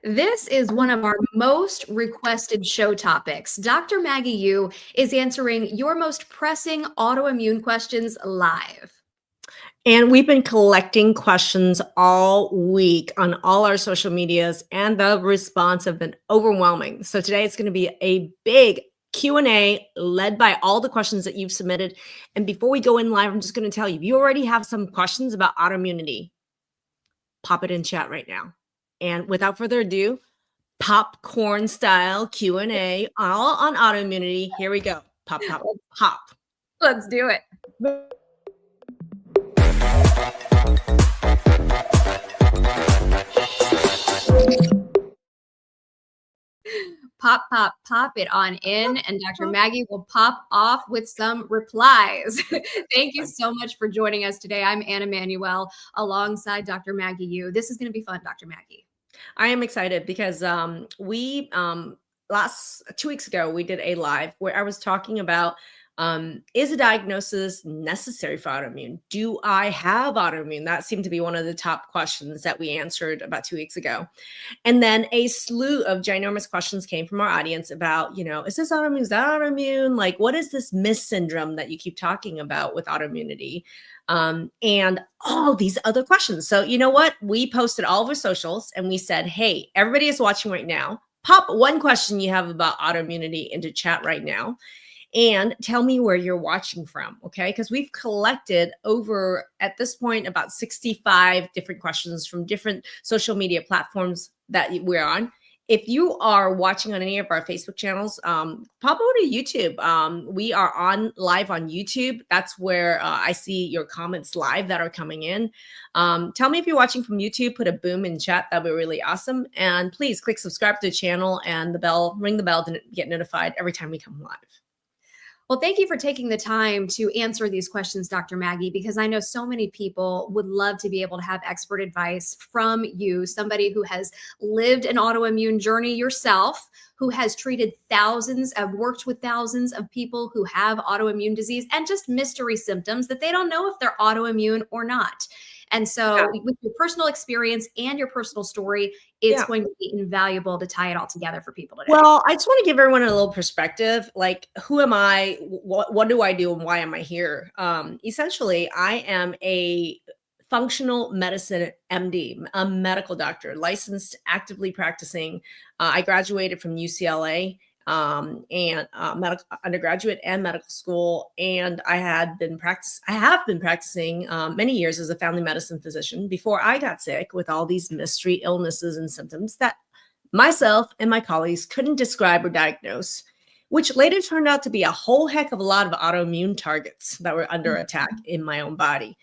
This is one of our most requested show topics. Dr. Maggie Yu is answering your most pressing autoimmune questions live. And we've been collecting questions all week on all our social medias, and the response have been overwhelming. So today it's going to be a big Q&A led by all the questions that you've submitted. And before we go in live, I'm just going to tell you, if you already have some questions about autoimmunity, pop it in chat right now. And without further ado, popcorn style Q&A all on autoimmunity. Here we go. Pop, pop, pop. Let's do it. Pop, pop, pop it on in, and Dr. Maggie will pop off with some replies. Thank you so much for joining us today. I'm Anna Manuel alongside Dr. Maggie Yu. This is going to be fun, Dr. Maggie. I am excited because we last 2 weeks ago, we did a live where I was talking about is a diagnosis necessary for autoimmune? Do I have autoimmune? That seemed to be one of the top questions that we answered about 2 weeks ago. And then a slew of ginormous questions came from our audience about, is this autoimmune? Is that autoimmune? Like, what is this MIS syndrome that you keep talking about with autoimmunity? And all these other questions. So you know what? We posted all of our socials and we said, hey, everybody is watching right now. Pop one question you have about autoimmunity into chat right now. And tell me where you're watching from, okay? Because we've collected over, at this point, about 65 different questions from different social media platforms that we're on. If you are watching on any of our Facebook channels, pop over to YouTube. We are live on YouTube. That's where I see your comments live that are coming in. Tell me if you're watching from YouTube, put a boom in chat. That'd be really awesome. And please click subscribe to the channel and ring the bell to get notified every time we come live. Well, thank you for taking the time to answer these questions, Dr. Maggie, because I know so many people would love to be able to have expert advice from you, somebody who has lived an autoimmune journey yourself, who has treated thousands, worked with thousands of people who have autoimmune disease and just mystery symptoms that they don't know if they're autoimmune or not. And so with your personal experience and your personal story, it's going to be invaluable to tie it all together for people today. Well, I just want to give everyone a little perspective. Like, who am I? What do I do? And why am I here? Essentially, I am a functional medicine MD, a medical doctor, licensed, actively practicing. I graduated from UCLA. And medical undergraduate and medical school. And I have been practicing many years as a family medicine physician before I got sick with all these mystery illnesses and symptoms that myself and my colleagues couldn't describe or diagnose, which later turned out to be a whole heck of a lot of autoimmune targets that were under attack in my own body.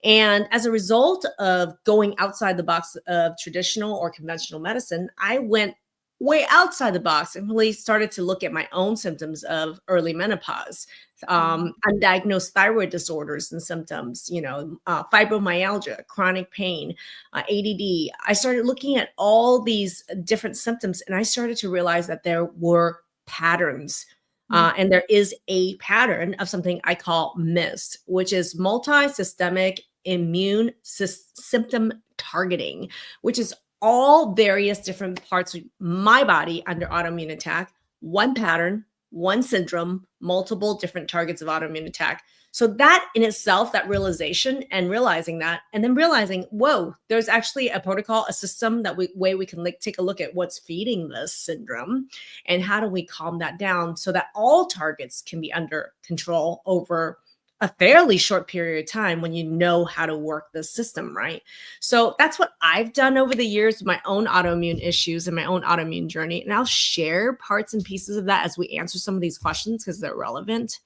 And as a result of going outside the box of traditional or conventional medicine, I went way outside the box and really started to look at my own symptoms of early menopause, undiagnosed thyroid disorders and symptoms, fibromyalgia, chronic pain, ADD. I started looking at all these different symptoms and I started to realize that there were patterns. And there is a pattern of something I call MIST, which is multi-systemic immune symptom targeting, which is all various different parts of my body under autoimmune attack, one pattern, one syndrome, multiple different targets of autoimmune attack. So that in itself, that realization and realizing that, and then realizing, whoa, there's actually a protocol, a system way we can take a look at what's feeding this syndrome and how do we calm that down so that all targets can be under control over a fairly short period of time when you know how to work the system, right? So that's what I've done over the years with my own autoimmune issues and my own autoimmune journey. And I'll share parts and pieces of that as we answer some of these questions because they're relevant.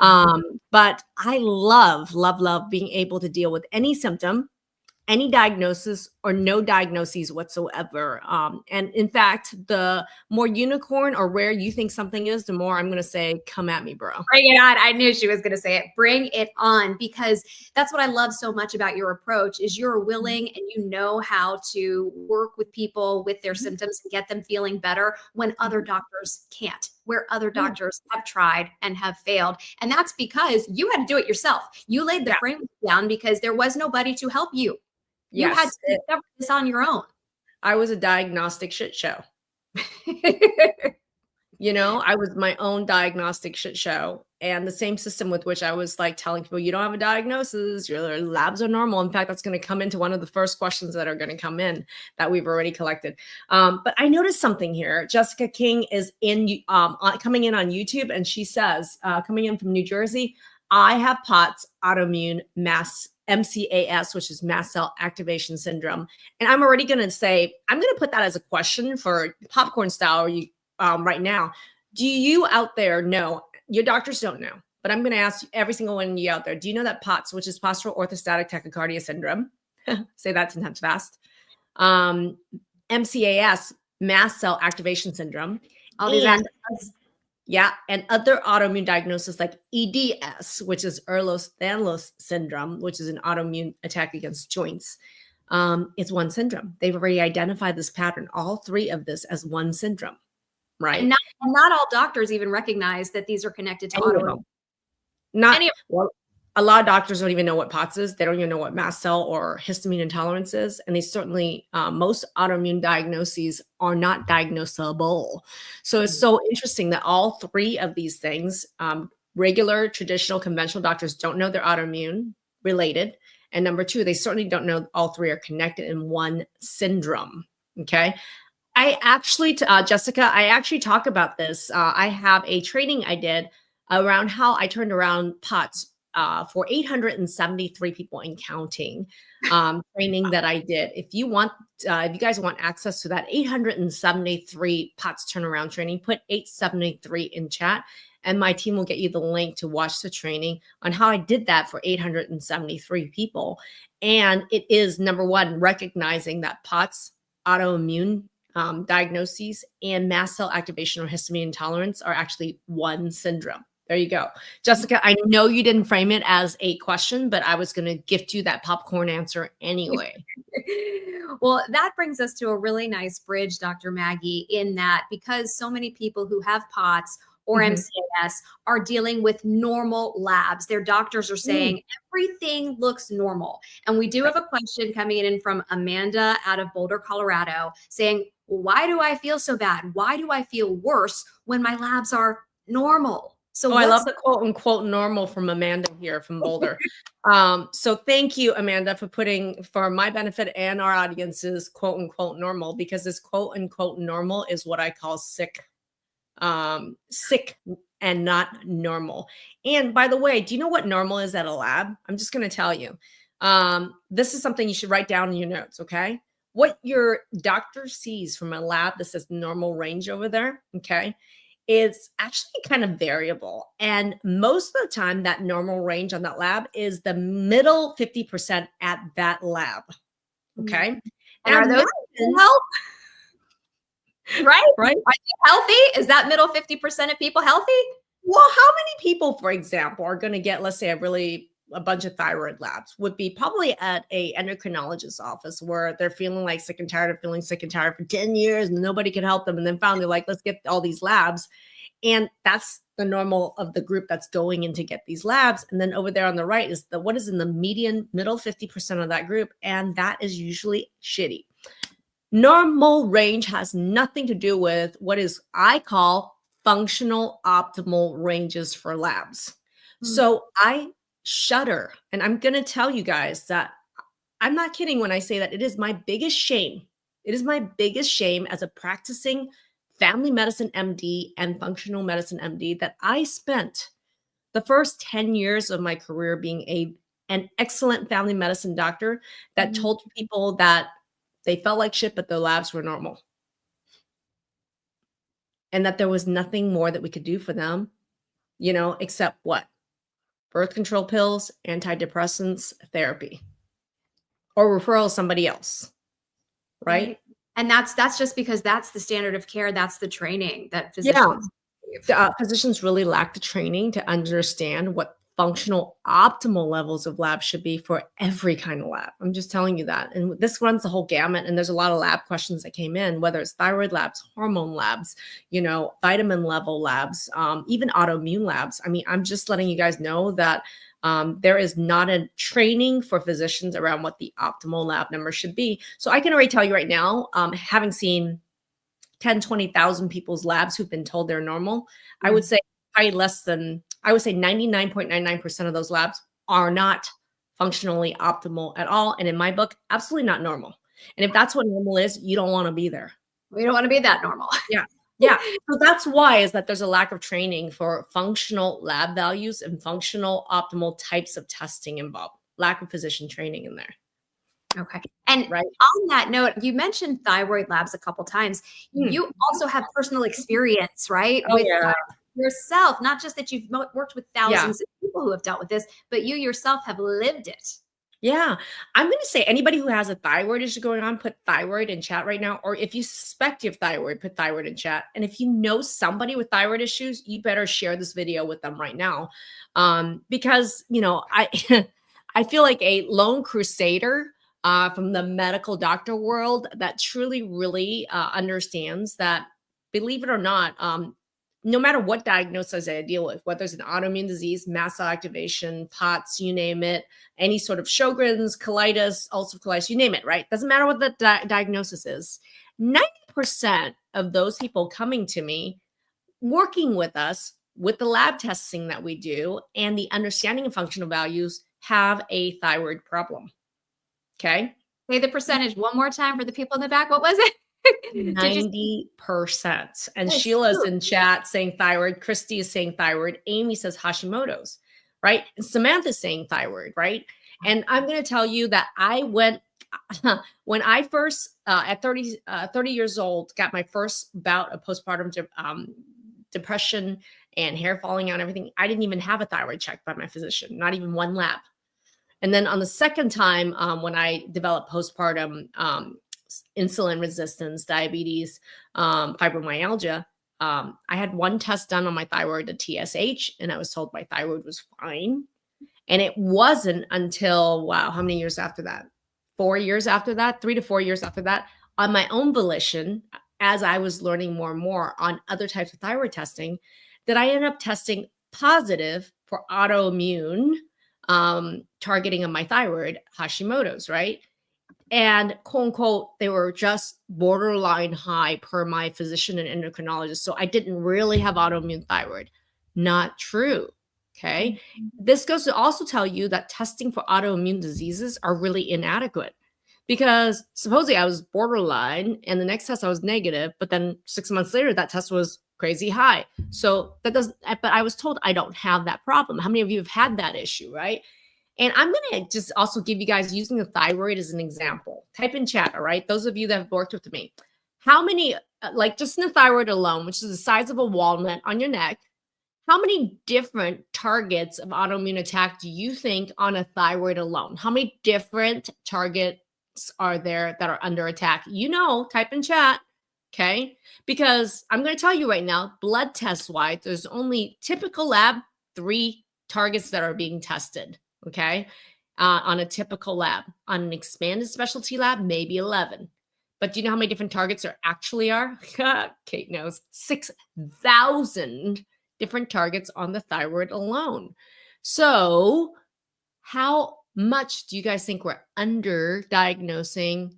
But I love being able to deal with any symptom, any diagnosis or no diagnoses whatsoever. And in fact, the more unicorn or rare you think something is, the more I'm going to say, come at me, bro. Bring it on. I knew she was going to say it. Bring it on, because that's what I love so much about your approach is you're willing and you know how to work with people with their symptoms and get them feeling better when other doctors can't, where other doctors have tried and have failed. And that's because you had to do it yourself. You laid the framework down because there was nobody to help you. You had to discover this on your own. I was a diagnostic shit show. You know, I was my own diagnostic shit show. And the same system with which I was like telling people, you don't have a diagnosis, your labs are normal. In fact, that's going to come into one of the first questions that are going to come in that we've already collected. But I noticed something here. Jessica King is coming in on YouTube, and she says, coming in from New Jersey, I have POTS, autoimmune mass MCAS, which is mast cell activation syndrome. And I'm already going to say, I'm going to put that as a question for popcorn style right now. Do you out there know? Your doctors don't know, but I'm going to ask every single one of you out there. Do you know that POTS, which is postural orthostatic tachycardia syndrome, say that 10 times fast, MCAS, mast cell activation syndrome, All these and other autoimmune diagnoses like EDS, which is Ehlers-Danlos syndrome, which is an autoimmune attack against joints, is one syndrome. They've already identified this pattern, all three of this as one syndrome. Right. And not all doctors even recognize that these are connected to autoimmune. Well, a lot of doctors don't even know what POTS is. They don't even know what mast cell or histamine intolerance is. And they certainly, most autoimmune diagnoses are not diagnosable. So it's so interesting that all three of these things, regular, traditional, conventional doctors don't know they're autoimmune related. And number two, they certainly don't know all three are connected in one syndrome. Okay. I actually, Jessica, I actually talk about this. I have a training I did around how I turned around POTS for 873 people and counting training that I did. If you guys want access to that 873 POTS turnaround training, put 873 in chat, and my team will get you the link to watch the training on how I did that for 873 people. And it is, number one, recognizing that POTS, autoimmune diagnoses, and mast cell activation or histamine intolerance are actually one syndrome. There you go. Jessica, I know you didn't frame it as a question, but I was going to gift you that popcorn answer anyway. Well, that brings us to a really nice bridge, Dr. Maggie, in that because so many people who have POTS or MCAS are dealing with normal labs. Their doctors are saying everything looks normal. And we do have a question coming in from Amanda out of Boulder, Colorado, saying, why do I feel so bad? Why do I feel worse when my labs are normal? So I love the quote unquote normal from Amanda here from Boulder. So thank you, Amanda, for putting, for my benefit and our audience's, quote unquote normal, because this quote unquote normal is what I call sick and not normal. And by the way, do you know what normal is at a lab? I'm just going to tell you. This is something you should write down in your notes, okay? What your doctor sees from a lab that says normal range over there, okay, is actually kind of variable. And most of the time, that normal range on that lab is the middle 50% at that lab, okay? And are those health? Right? Are you healthy? Is that middle 50% of people healthy? Well, how many people, for example, are going to get, let's say, a bunch of thyroid labs would be probably at a endocrinologist's office where they're feeling like sick and tired of feeling sick and tired for 10 years and nobody can help them. And then finally, like, let's get all these labs. And that's the normal of the group that's going in to get these labs. And then over there on the right is what is in the median middle 50% of that group. And that is usually shitty. Normal range has nothing to do with what is I call functional optimal ranges for labs. So I shudder. And I'm going to tell you guys that I'm not kidding when I say that it is my biggest shame. It is my biggest shame as a practicing family medicine MD and functional medicine MD that I spent the first 10 years of my career being an excellent family medicine doctor that told people that they felt like shit, but their labs were normal. And that there was nothing more that we could do for them, except what? Birth control pills, antidepressants, therapy, or referral to somebody else, right? And that's just because that's the standard of care. That's the training that physicians physicians really lack the training to understand what functional optimal levels of labs should be for every kind of lab. I'm just telling you that. And this runs the whole gamut. And there's a lot of lab questions that came in, whether it's thyroid labs, hormone labs, vitamin level labs, even autoimmune labs. I mean, I'm just letting you guys know that there is not a training for physicians around what the optimal lab number should be. So I can already tell you right now, having seen 10, 20,000 people's labs who've been told they're normal, I would say probably less than, I would say 99.99% of those labs are not functionally optimal at all. And in my book, absolutely not normal. And if that's what normal is, you don't want to be there. We don't want to be that normal. Yeah. Yeah. So that's why is that there's a lack of training for functional lab values and functional optimal types of testing involved. Lack of physician training in there. Okay. And on that note, you mentioned thyroid labs a couple times. You also have personal experience, right? With yourself, not just that you've worked with thousands of people who have dealt with this, but you yourself have lived it. Yeah. I'm going to say anybody who has a thyroid issue going on, put thyroid in chat right now. Or if you suspect you have thyroid, put thyroid in chat. And if you know somebody with thyroid issues, you better share this video with them right now. Because, I feel like a lone crusader from the medical doctor world that truly, really understands that, believe it or not, no matter what diagnosis I deal with, whether it's an autoimmune disease, mast cell activation, POTS, you name it, any sort of Sjogren's, colitis, ulcerative colitis, you name it, right? Doesn't matter what the diagnosis is. 90% of those people coming to me, working with us, with the lab testing that we do, and the understanding of functional values, have a thyroid problem. Okay. Say the percentage one more time for the people in the back. What was it? 90%. And Sheila's in chat saying thyroid. Christy is saying thyroid. Amy says Hashimoto's, right? And Samantha's saying thyroid, right? And I'm going to tell you that I went, when I first, at 30 years old, got my first bout of postpartum depression and hair falling out and everything, I didn't even have a thyroid check by my physician, not even one lab. And then on the second time, when I developed postpartum insulin resistance, diabetes, fibromyalgia, I had one test done on my thyroid, a TSH, and I was told my thyroid was fine. And it wasn't until, wow, how many years after that? 4 years after that, 3 to 4 years after that, on my own volition, as I was learning more and more on other types of thyroid testing, that I ended up testing positive for autoimmune targeting of my thyroid, Hashimoto's, right? And quote unquote, they were just borderline high per my physician and endocrinologist. So I didn't really have autoimmune thyroid. Not true. Okay. This goes to also tell you that testing for autoimmune diseases are really inadequate, because supposedly I was borderline and the next test I was negative, but then 6 months later, that test was crazy high. So that doesn't, but I was told I don't have that problem. How many of you have had that issue, right? And I'm going to just also give you guys, using the thyroid as an example. Type in chat, all right? Those of you that have worked with me. How many, like just in the thyroid alone, which is the size of a walnut on your neck, how many different targets of autoimmune attack do you think on a thyroid alone? How many different targets are there that are under attack? Type in chat, okay? Because I'm going to tell you right now, blood test-wise, there's only typical lab 3 targets that are being tested. Okay. On a typical lab. On an expanded specialty lab, maybe 11. But do you know how many different targets there actually are? Kate knows. 6,000 different targets on the thyroid alone. So how much do you guys think we're under-diagnosing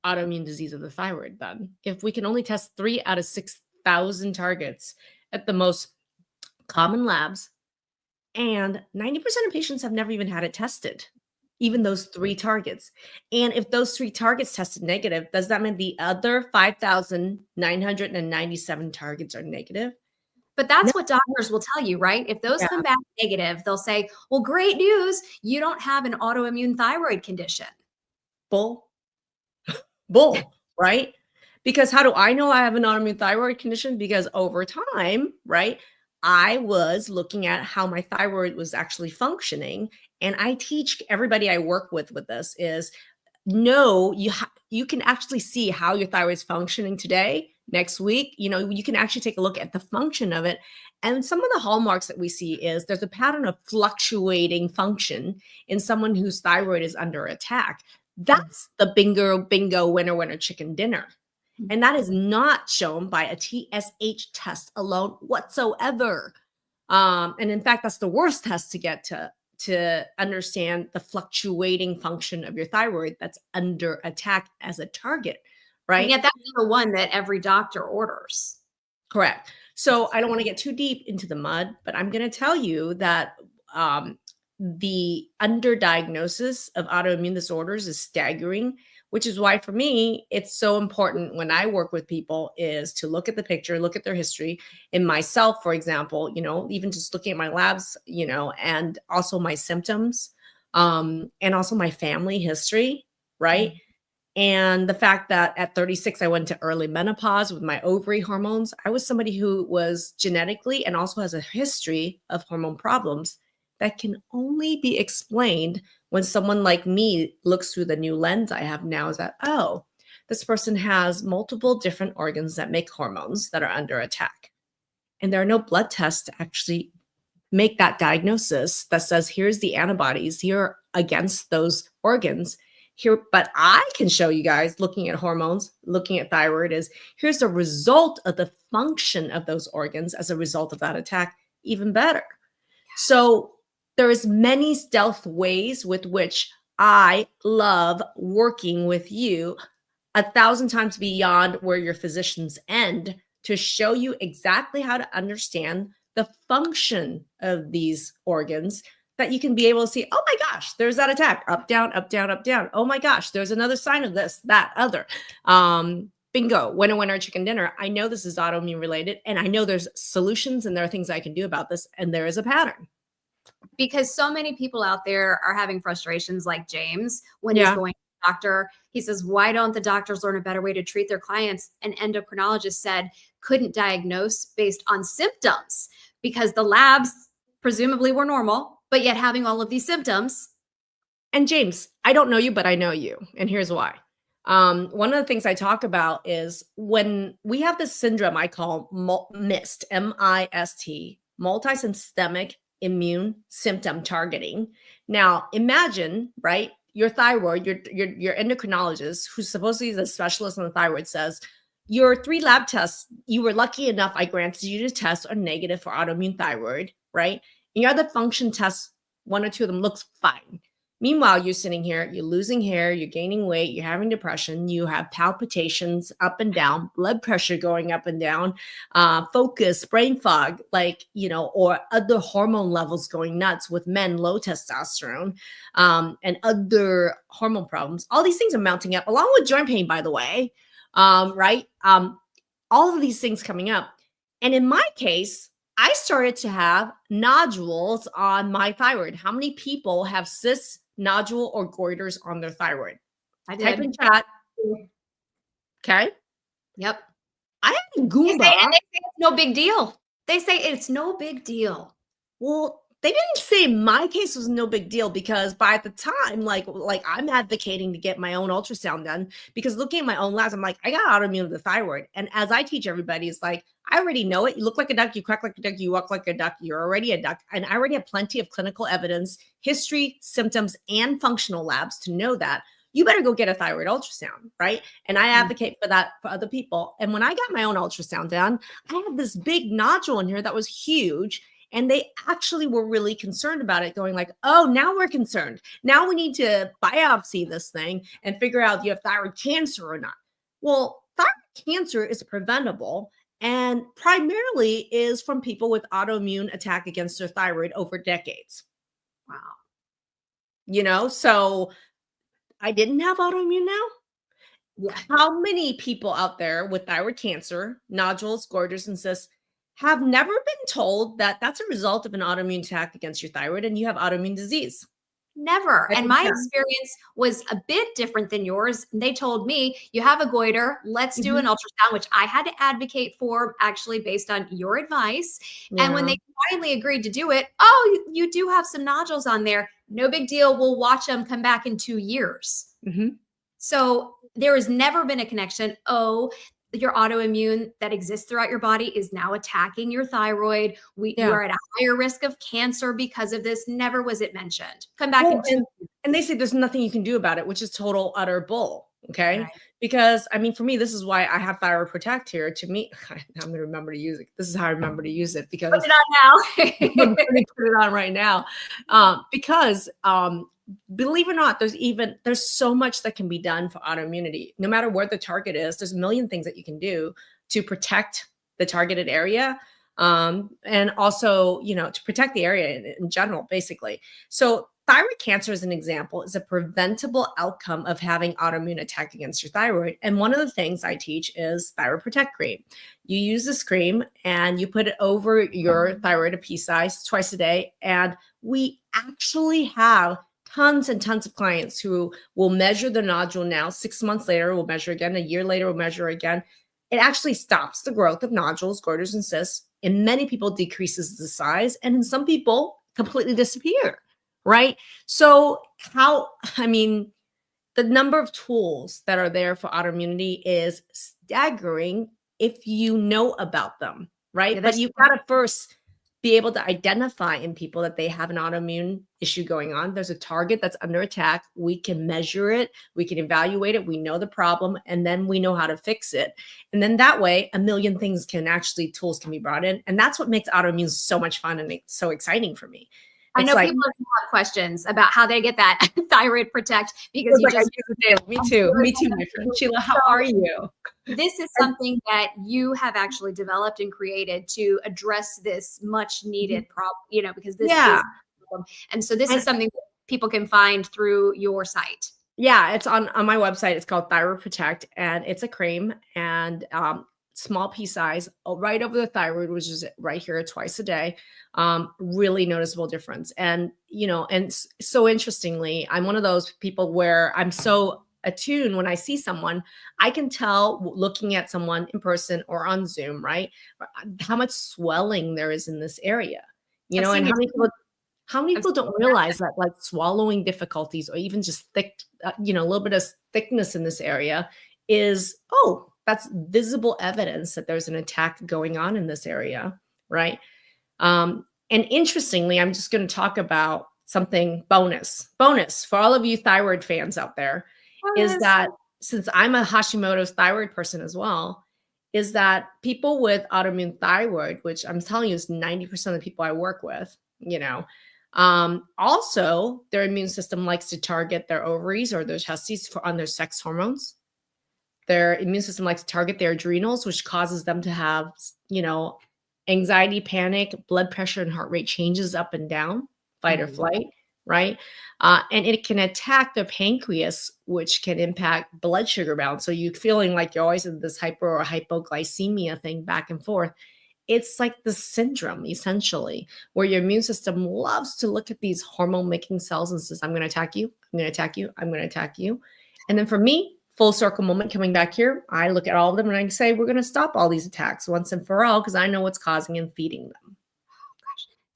autoimmune disease of the thyroid then? If we can only test 3 out of 6,000 targets at the most common labs, and 90% of patients have never even had it tested, even those 3 targets. And if those 3 targets tested negative, does that mean the other 5,997 targets are negative? But that's what doctors will tell you, right? If those come back negative, they'll say, well, great news, you don't have an autoimmune thyroid condition. Bull, right? Because how do I know I have an autoimmune thyroid condition? Because over time, right, I was looking at how my thyroid was actually functioning. And I teach everybody I work with this is, no, you can actually see how your thyroid is functioning today Next week, you can actually take a look at the function of it. And some of the hallmarks that we see is there's a pattern of fluctuating function in someone whose thyroid is under attack. That's the bingo, winner, chicken dinner. And that is not shown by a TSH test alone whatsoever. And in fact, that's the worst test to get to understand the fluctuating function of your thyroid that's under attack as a target, right? And yet that's the one that every doctor orders. Correct. So I don't want to get too deep into the mud, but I'm going to tell you that the underdiagnosis of autoimmune disorders is staggering, which is why for me, it's so important when I work with people is to look at the picture, look at their history. In myself, for example, even just looking at my labs, and also my symptoms, and also my family history, right? And the fact that at 36, I went to early menopause with my ovary hormones. I was somebody who was genetically and also has a history of hormone problems that can only be explained when someone like me looks through the new lens I have now is that, oh, this person has multiple different organs that make hormones that are under attack. And there are no blood tests to actually make that diagnosis that says, here's the antibodies here against those organs. Here, but I can show you guys looking at hormones, looking at thyroid is here's the result of the function of those organs as a result of that attack, even better. So there is many stealth ways with which I love working with you 1,000 times beyond where your physicians end to show you exactly how to understand the function of these organs that you can be able to see, oh my gosh, there's that attack, up, down, up, down, up, down. Oh my gosh, there's another sign of this, that, other. Bingo, winner, chicken dinner. I know this is autoimmune related and I know there's solutions and there are things I can do about this and there is a pattern. Because so many people out there are having frustrations like James when he's going to the doctor. He says, why don't the doctors learn a better way to treat their clients? An endocrinologist said couldn't diagnose based on symptoms because the labs presumably were normal, but yet having all of these symptoms. And James, I don't know you, but I know you. And here's why. One of the things I talk about is when we have this syndrome I call MIST, M-I-S-T, multisystemic immune symptom targeting. Now, imagine, right, your thyroid, your endocrinologist, who's supposedly the specialist on the thyroid, says, your 3 lab tests, you were lucky enough, I granted you to test, are negative for autoimmune thyroid, right? And your other function tests, 1 or 2 of them looks fine. Meanwhile, you're sitting here, you're losing hair, you're gaining weight, you're having depression, you have palpitations up and down, blood pressure going up and down, focus, brain fog, or other hormone levels going nuts with men, low testosterone, and other hormone problems. All these things are mounting up, along with joint pain, by the way, right? All of these things coming up. And in my case, I started to have nodules on my thyroid. How many people have cysts, nodule, or goiters on their thyroid? I did. Type in chat. Okay. Yep. I had a Goomba. They say it's no big deal. They say it's no big deal. Well, they didn't say my case was no big deal because by the time, like I'm advocating to get my own ultrasound done because looking at my own labs, I'm like, I got autoimmune of the thyroid. And as I teach everybody, it's like, I already know it. You look like a duck, you quack like a duck, you walk like a duck, you're already a duck. And I already have plenty of clinical evidence, history, symptoms, and functional labs to know that. You better go get a thyroid ultrasound, right? And I advocate for that for other people. And when I got my own ultrasound done, I had this big nodule in here that was huge. And they actually were really concerned about it, going like, oh, now we're concerned. Now we need to biopsy this thing and figure out if you have thyroid cancer or not. Well, thyroid cancer is preventable and primarily is from people with autoimmune attack against their thyroid over decades. Wow. So I didn't have autoimmune now. Yeah. How many people out there with thyroid cancer, nodules, goiters, and cysts have never been told that that's a result of an autoimmune attack against your thyroid and you have autoimmune disease? Never. And my experience was a bit different than yours. They told me, you have a goiter, let's do an ultrasound, which I had to advocate for actually based on your advice. Yeah. And when they finally agreed to do it, oh, you do have some nodules on there. No big deal. We'll watch them come back in 2 years. So there has never been a connection. Oh, your autoimmune that exists throughout your body is now attacking your thyroid. You are at a higher risk of cancer because of this. Never was it mentioned. Come back and they say there's nothing you can do about it, which is total utter bull. Okay. Right. Because I mean, for me, this is why I have Thyroid Protect here. To me, I'm going to remember to use it. This is how I remember to use it, because put it on now. I'm going to put it on right now. Because believe it or not, there's so much that can be done for autoimmunity. No matter where the target is, there's a million things that you can do to protect the targeted area. And also, to protect the area in general, basically. So thyroid cancer, as an example, is a preventable outcome of having autoimmune attack against your thyroid. And one of the things I teach is Thyroid Protect cream. You use this cream and you put it over your thyroid size twice a day. And we actually have tons and tons of clients who will measure the nodule now. 6 months later, we'll measure again. A year later, we'll measure again. It actually stops the growth of nodules, goiters, and cysts. In many people, decreases the size. And in some people, completely disappear. Right? So the number of tools that are there for autoimmunity is staggering if you know about them, right? But you've got to first be able to identify in people that they have an autoimmune issue going on. There's a target that's under attack. We can measure it. We can evaluate it. We know the problem, and then we know how to fix it. And then that way, a million tools can be brought in. And that's what makes autoimmune so much fun and so exciting for me. I know people have questions about how they get that Thyroid Protect, because you just me too, my friend Sheila. How are you? This is something that you have actually developed and created to address this much needed problem, because this is a problem. And so this is something that people can find through your site. Yeah, it's on my website. It's called Thyroid Protect, and it's a cream, and small pea size right over the thyroid, which is right here twice a day. Really noticeable difference. And, and so interestingly, I'm one of those people where I'm so attuned when I see someone, I can tell looking at someone in person or on Zoom, right? How much swelling there is in this area, and how many people don't realize that, like, swallowing difficulties or even just thick, a little bit of thickness in this area is, that's visible evidence that there's an attack going on in this area, right? And interestingly, I'm just going to talk about something bonus for all of you thyroid fans out there, is that since I'm a Hashimoto's thyroid person as well, is that people with autoimmune thyroid, which I'm telling you is 90% of the people I work with, also their immune system likes to target their ovaries or their testes on their sex hormones. Their immune system likes to target their adrenals, which causes them to have, anxiety, panic, blood pressure, and heart rate changes up and down, fight or flight, right? And it can attack the pancreas, which can impact blood sugar balance. So you're feeling like you're always in this hyper or hypoglycemia thing back and forth. It's like the syndrome, essentially, where your immune system loves to look at these hormone-making cells and says, I'm going to attack you, I'm going to attack you, I'm going to attack you. And then for me, full circle moment coming back here, I look at all of them and I say, we're going to stop all these attacks once and for all, because I know what's causing and feeding them.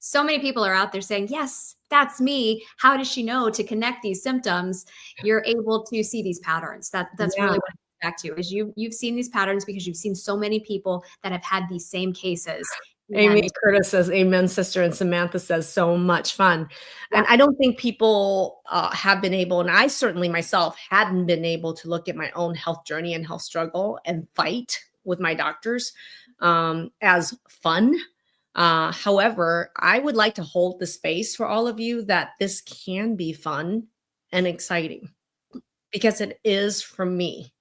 So many people are out there saying, yes, that's me. How does she know to connect these symptoms? You're able to see these patterns. That's really what it's back to, is you've seen these patterns because you've seen so many people that have had these same cases. Amy Curtis says, amen, sister. And Samantha says, so much fun. And I don't think people have been able, and I certainly myself hadn't been able to look at my own health journey and health struggle and fight with my doctors as fun. However, I would like to hold the space for all of you that this can be fun and exciting, because it is for me.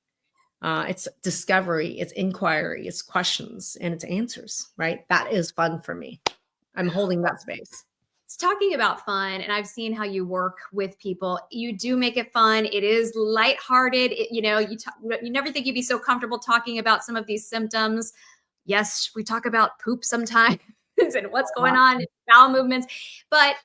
It's discovery, it's inquiry, it's questions, and it's answers, right? That is fun for me. I'm holding that space. It's talking about fun, and I've seen how you work with people. You do make it fun. It is lighthearted. You never think you'd be so comfortable talking about some of these symptoms. Yes, we talk about poop sometimes and what's going on, bowel movements, but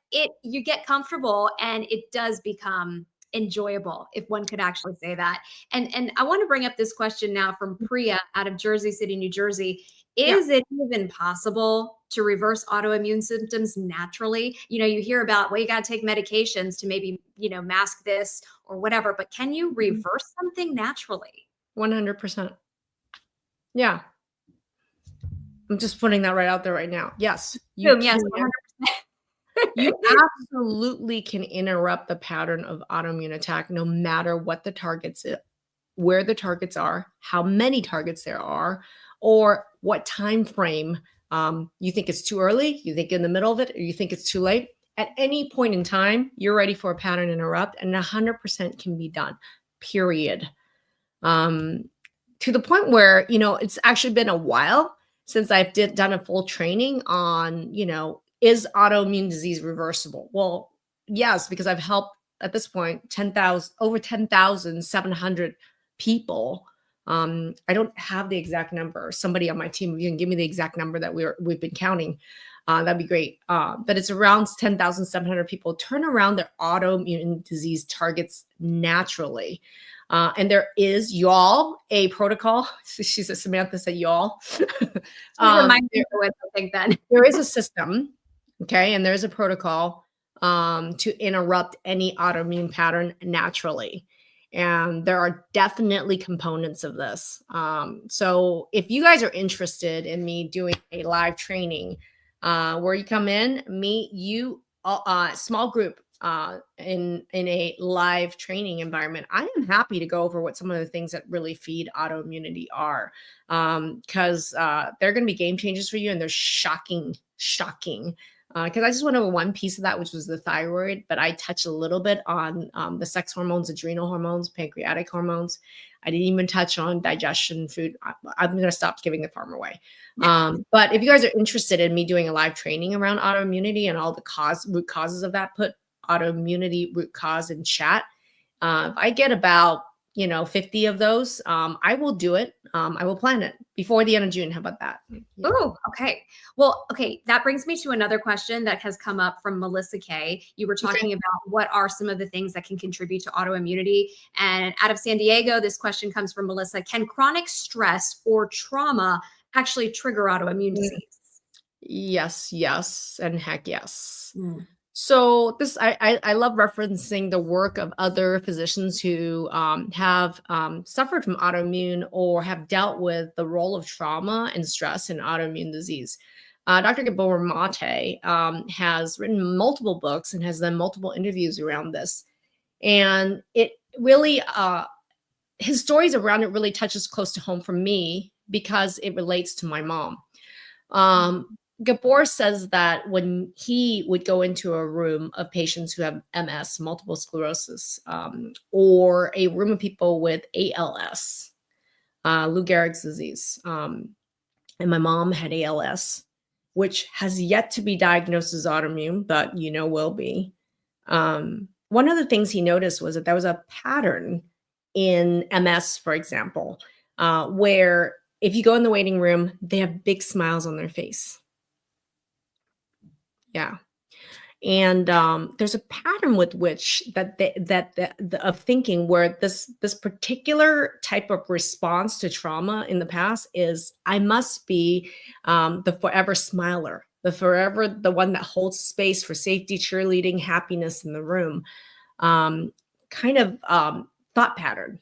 you get comfortable and it does become enjoyable, if one could actually say that. And I want to bring up this question now from Priya out of Jersey City, New Jersey. Is it even possible to reverse autoimmune symptoms naturally? You hear about, well, you got to take medications to maybe, mask this or whatever, but can you reverse something naturally? 100%. Yeah. I'm just putting that right out there right now. Yes, you Boom, yes, can. 100%. You absolutely can interrupt the pattern of autoimmune attack no matter what the targets where the targets are, how many targets there are, or what time frame you think it's too early, you think in the middle of it, or you think it's too late. At any point in time, you're ready for a pattern interrupt, and 100% can be done, period. To the point where, it's actually been a while since I've done a full training on, is autoimmune disease reversible? Well, yes, because I've helped at this point over 10,700 people. I don't have the exact number. Somebody on my team, if you can give me the exact number that we've been counting, that'd be great. But it's around 10,700 people turn around their autoimmune disease targets naturally. And there is, y'all, a protocol. She said, Samantha said, y'all. Remind me of it, I think then. There is a system, okay, and there's a protocol to interrupt any autoimmune pattern naturally. And there are definitely components of this. So if you guys are interested in me doing a live training where you come in, meet you, small group, in a live training environment, I am happy to go over what some of the things that really feed autoimmunity are, because they're going to be game changers for you, and they're shocking. Because I just went over one piece of that, which was the thyroid, but I touched a little bit on the sex hormones, adrenal hormones, pancreatic hormones. I didn't even touch on digestion, food. I'm going to stop giving the farm away. But if you guys are interested in me doing a live training around autoimmunity and all the root causes of that, put autoimmunity root cause in chat. If I get about 50 of those, I will do it. I will plan it before the end of June. How about that? Yeah. Oh, okay. Well, okay. That brings me to another question that has come up from Melissa K. You were talking about what are some of the things that can contribute to autoimmunity. And out of San Diego, this question comes from Melissa. Can chronic stress or trauma actually trigger autoimmune disease? Yes, and heck yes. So this, I love referencing the work of other physicians who have suffered from autoimmune or have dealt with the role of trauma and stress in autoimmune disease. Dr. Gabor Mate has written multiple books and has done multiple interviews around this. And it really, his stories around it really touches close to home for me because it relates to my mom. Gabor says that when he would go into a room of patients who have MS, multiple sclerosis, or a room of people with ALS, Lou Gehrig's disease, and my mom had ALS, which has yet to be diagnosed as autoimmune, but will be. One of the things he noticed was that there was a pattern in MS, for example, where if you go in the waiting room, they have big smiles on their face. Yeah. And there's a pattern with which of thinking where this particular type of response to trauma in the past is, I must be the forever smiler, the one that holds space for safety, cheerleading, happiness in the room, kind of thought pattern.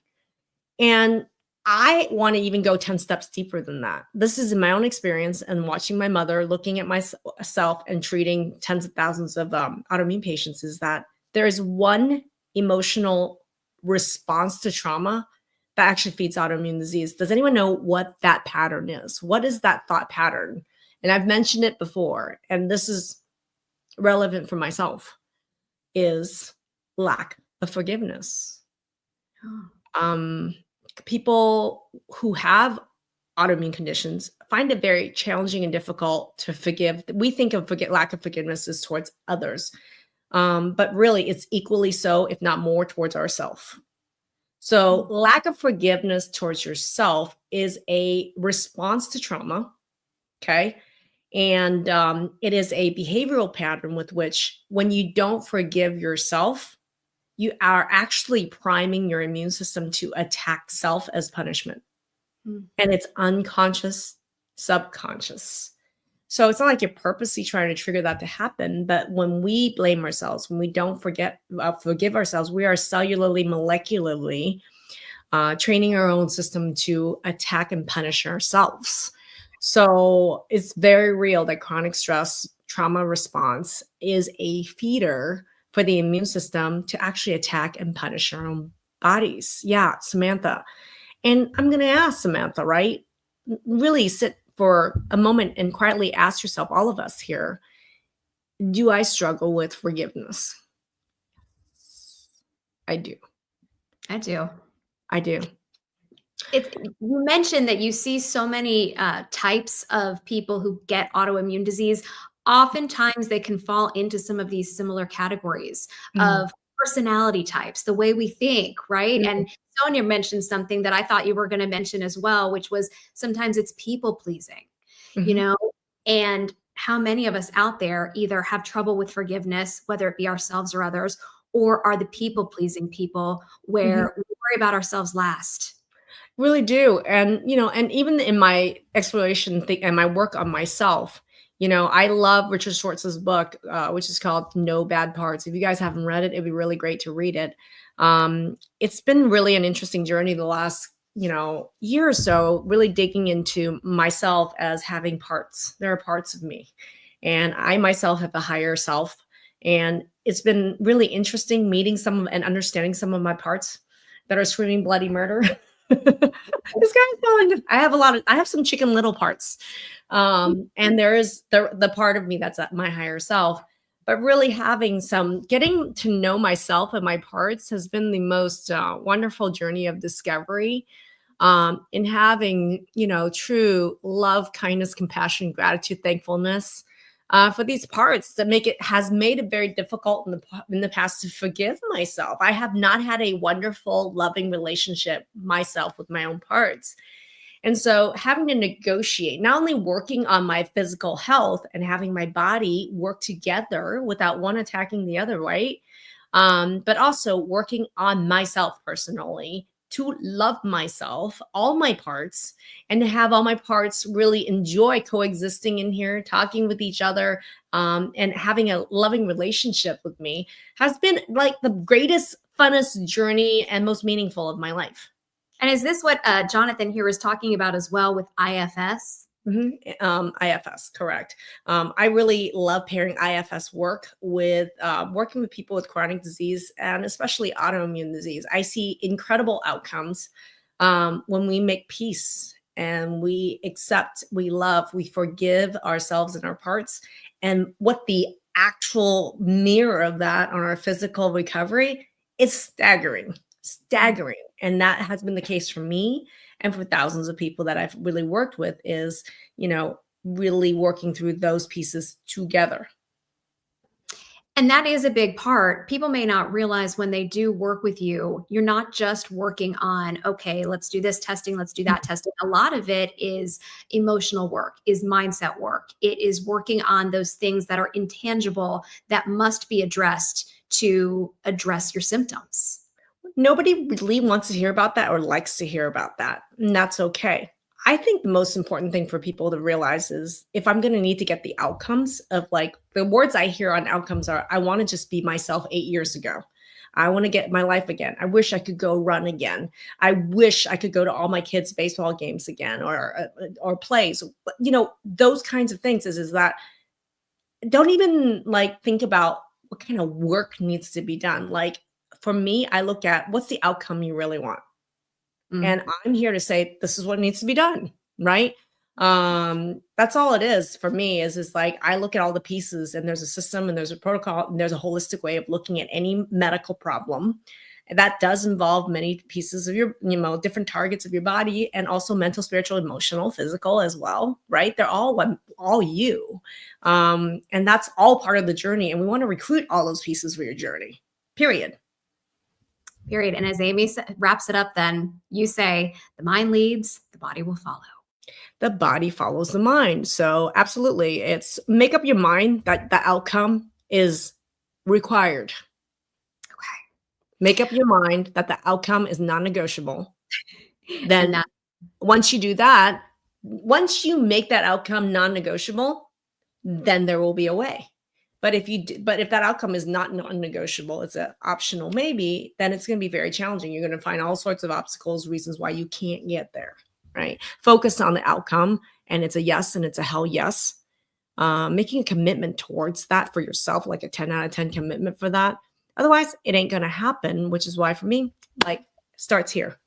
And I want to even go 10 steps deeper than that. This is in my own experience and watching my mother, looking at myself and treating tens of thousands of autoimmune patients, is that there is one emotional response to trauma that actually feeds autoimmune disease. Does anyone know what that pattern is? What is that thought pattern? And I've mentioned it before, and this is relevant for myself, is lack of forgiveness. People who have autoimmune conditions find it very challenging and difficult to forgive. We think of lack of forgiveness as towards others, but really it's equally so, if not more, towards ourselves. So lack of forgiveness towards yourself is a response to trauma, okay? And it is a behavioral pattern with which, when you don't forgive yourself, you are actually priming your immune system to attack self as punishment. And it's unconscious, subconscious. So it's not like you're purposely trying to trigger that to happen. But when we blame ourselves, when we don't forgive ourselves, we are cellularly, molecularly training our own system to attack and punish ourselves. So it's very real that chronic stress trauma response is a feeder for the immune system to actually attack and punish our own bodies. Yeah, Samantha. And I'm going to ask Samantha, right? Really sit for a moment and quietly ask yourself, all of us here, do I struggle with forgiveness? I do. I do. I do. You mentioned that you see so many types of people who get autoimmune disease. Oftentimes, they can fall into some of these similar categories Mhm. of personality types, the way we think, right? Mhm. And Sonia mentioned something that I thought you were going to mention as well, which was sometimes it's people pleasing, you Mhm. know, and how many of us out there either have trouble with forgiveness, whether it be ourselves or others, or are the people pleasing people Mhm. where we worry about ourselves last. Really do. And, and even in my exploration thing and my work on myself, I love Richard Schwartz's book, which is called No Bad Parts. If you guys haven't read it, it'd be really great to read it. It's been really an interesting journey the last, year or so, really digging into myself as having parts. There are parts of me. And I myself have a higher self. And it's been really interesting meeting and understanding some of my parts that are screaming bloody murder. This guy's telling I have some Chicken Little parts. And there is the part of me that's at my higher self, but really getting to know myself and my parts has been the most wonderful journey of discovery. In having, true love, kindness, compassion, gratitude, thankfulness for these parts that has made it very difficult in the past to forgive myself. I have not had a wonderful, loving relationship myself with my own parts. And so having to negotiate, not only working on my physical health and having my body work together without one attacking the other, right? But also working on myself personally to love myself, all my parts, and to have all my parts really enjoy coexisting in here, talking with each other, and having a loving relationship with me has been like the greatest, funnest journey and most meaningful of my life. And is this what Jonathan here is talking about as well with IFS? IFS, correct. I really love pairing IFS work with working with people with chronic disease and especially autoimmune disease. I see incredible outcomes when we make peace and we accept, we love, we forgive ourselves and our parts. And what the actual mirror of that on our physical recovery is staggering, staggering. And that has been the case for me and for thousands of people that I've really worked with is, really working through those pieces together. And that is a big part. People may not realize when they do work with you, you're not just working on, okay, let's do this testing, let's do that testing. A lot of it is emotional work, is mindset work. It is working on those things that are intangible that must be addressed to address your symptoms. Nobody really wants to hear about that or likes to hear about that, and that's okay. I think the most important thing for people to realize is if I'm going to need to get the outcomes of like the words I hear on outcomes are, I want to just be myself 8 years ago. I want to get my life again. I wish I could go run again. I wish I could go to all my kids' baseball games again or plays. Those kinds of things is that don't even like think about what kind of work needs to be done. Like for me, I look at what's the outcome you really want. Mm. And I'm here to say this is what needs to be done, right? That's all it is for me is like I look at all the pieces and there's a system and there's a protocol and there's a holistic way of looking at any medical problem. And that does involve many pieces of your, different targets of your body and also mental, spiritual, emotional, physical as well, right? They're all you. And that's all part of the journey. And we want to recruit all those pieces for your journey, period. Period. And as Amy wraps it up, then you say, the mind leads, the body will follow. The body follows the mind. So absolutely, it's make up your mind that the outcome is required. Okay. Make up your mind that the outcome is non-negotiable. And Then that once you do that, once you make that outcome non-negotiable, then there will be a way. But if that outcome is not non-negotiable, it's an optional maybe, then it's going to be very challenging. You're going to find all sorts of obstacles, reasons why you can't get there, right? Focus on the outcome, and it's a yes and it's a hell yes. Making a commitment towards that for yourself, like a 10 out of 10 commitment for that. Otherwise, it ain't going to happen, which is why for me, like, starts here.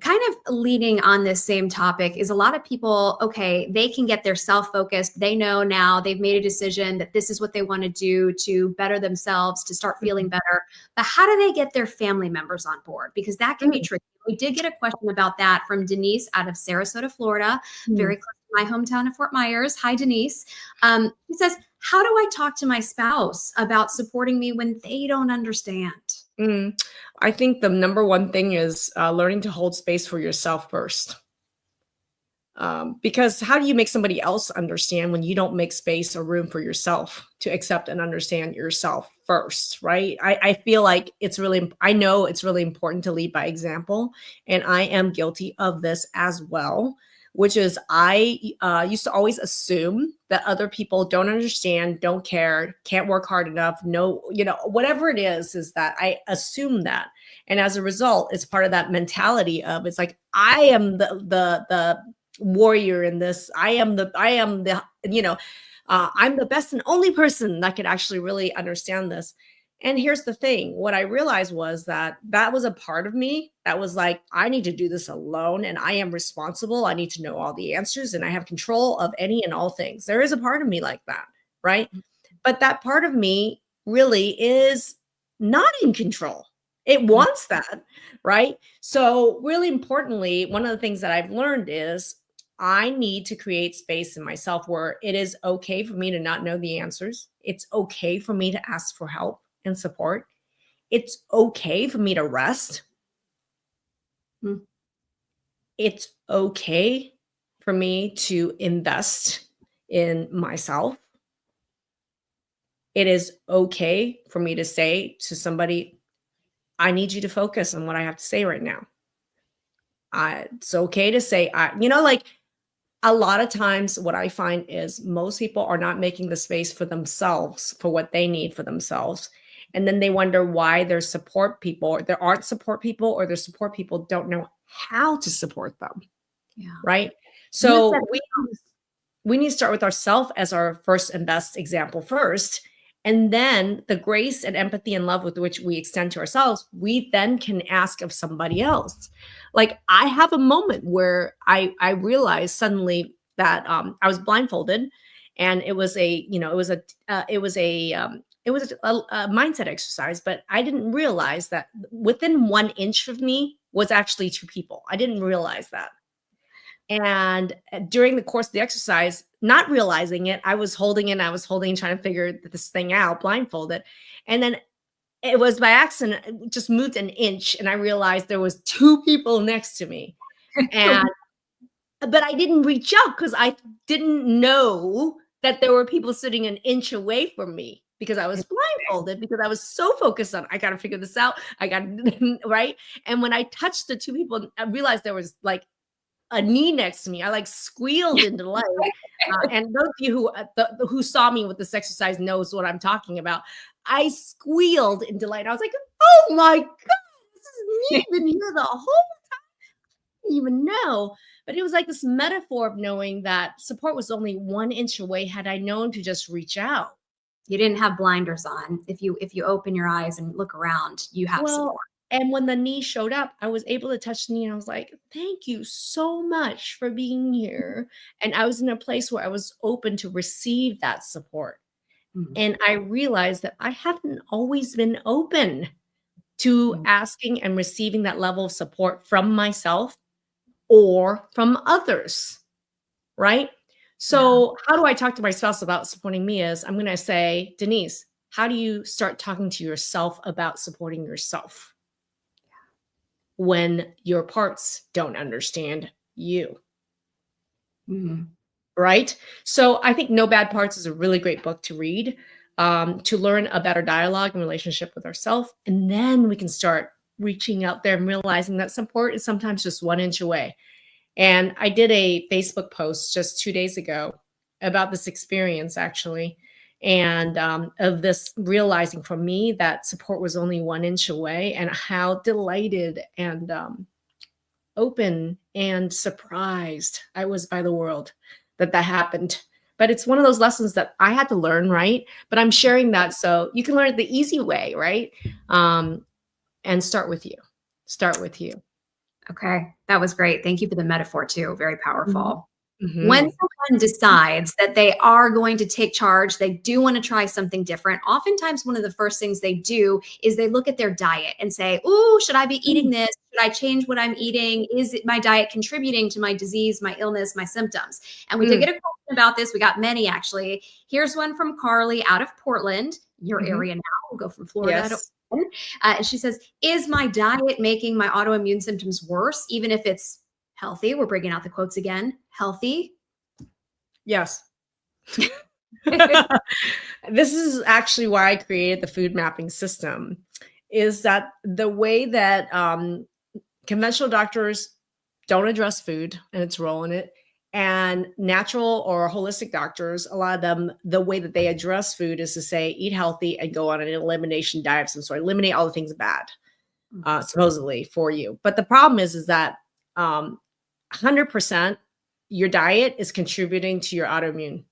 Kind of leading on this same topic is a lot of people, okay, they can get their self-focused. They know now they've made a decision that this is what they want to do to better themselves, to start feeling better. But how do they get their family members on board? Because that can be tricky. We did get a question about that from Denise out of Sarasota, Florida, very close to my hometown of Fort Myers. Hi, Denise. She says, how do I talk to my spouse about supporting me when they don't understand? I think the number one thing is learning to hold space for yourself first. Because how do you make somebody else understand when you don't make space or room for yourself to accept and understand yourself first, right? I feel like I know it's really important to lead by example, and I am guilty of this as well, which is I used to always assume that other people don't understand, don't care, can't work hard enough, whatever it is that I assume that. And as a result, it's part of that mentality of, it's like, I am the warrior in this. I'm the best and only person that could actually really understand this. And here's the thing. What I realized was that was a part of me that was like, I need to do this alone, and I am responsible. I need to know all the answers, and I have control of any and all things. There is a part of me like that, right? But that part of me really is not in control. It wants that, right? So really importantly, one of the things that I've learned is I need to create space in myself where it is okay for me to not know the answers. It's okay for me to ask for help and support. It's okay for me to rest. It's okay for me to invest in myself. It is okay for me to say to somebody, I need you to focus on what I have to say right now. It's okay to say, like, a lot of times what I find is most people are not making the space for themselves, for what they need for themselves. And then they wonder why there aren't support people, or their support people don't know how to support them. Yeah. Right. So we need to start with ourselves as our first and best example first. And then the grace and empathy and love with which we extend to ourselves, we then can ask of somebody else. Like, I have a moment where I realized suddenly that I was blindfolded, and it was a mindset exercise, but I didn't realize that within 1 inch of me was actually 2 people. I didn't realize that. And during the course of the exercise, not realizing it, I was holding, trying to figure this thing out, blindfolded. And then it was by accident, it just moved 1 inch, and I realized there was 2 people next to me. But I didn't reach out because I didn't know that there were people sitting 1 inch away from me, because I was blindfolded, because I was so focused on, I got to figure this out. Right. And when I touched the 2 people, I realized there was like a knee next to me. I like squealed in delight. And those of you who saw me with this exercise knows what I'm talking about. I squealed in delight. I was like, oh my God, this is me been here the whole time. I didn't even know. But it was like this metaphor of knowing that support was only 1 inch away had I known to just reach out. You didn't have blinders on. If you open your eyes and look around, you have support. And when the knee showed up, I was able to touch the knee, and I was like, thank you so much for being here. And I was in a place where I was open to receive that support. And I realized that I haven't always been open to asking and receiving that level of support from myself or from others, right? So how do I talk to my spouse about supporting me? Is I'm going to say, Denise, how do you start talking to yourself about supporting yourself when your parts don't understand you? Right? So I think No Bad Parts is a really great book to read, to learn a better dialogue and relationship with ourselves. And then we can start reaching out there and realizing that support is sometimes just 1 inch away. And I did a Facebook post just 2 days ago about this experience, actually. and of this realizing for me that support was only 1 inch away, and how delighted and open and surprised I was by the world that that happened. But it's one of those lessons that I had to learn, right? But I'm sharing that so you can learn it the easy way, right? And start with you. Start with you. Okay, that was great. Thank you for the metaphor too. Very Mhm. powerful. When Mhm. someone decides that they are going to take charge, they do want to try something different. Oftentimes, one of the first things they do is they look at their diet and say, "Ooh, should I be eating this? Should I change what I'm eating? Is my diet contributing to my disease, my illness, my symptoms?" And we did Mm. get a question about this. We got many actually. Here's one from Carly out of Portland, your Mhm. area now. We'll go from Florida to Yes. Oregon. And she says, "Is my diet making my autoimmune symptoms worse, even if it's healthy?" We're bringing out the quotes again. Healthy. Yes. This is actually why I created the food mapping system, is that the way that conventional doctors don't address food and its role in it, and natural or holistic doctors, a lot of them, the way that they address food is to say, eat healthy and go on an elimination diet of some sort, eliminate all the things bad, supposedly for you. But the problem is that 100% your diet is contributing to your autoimmune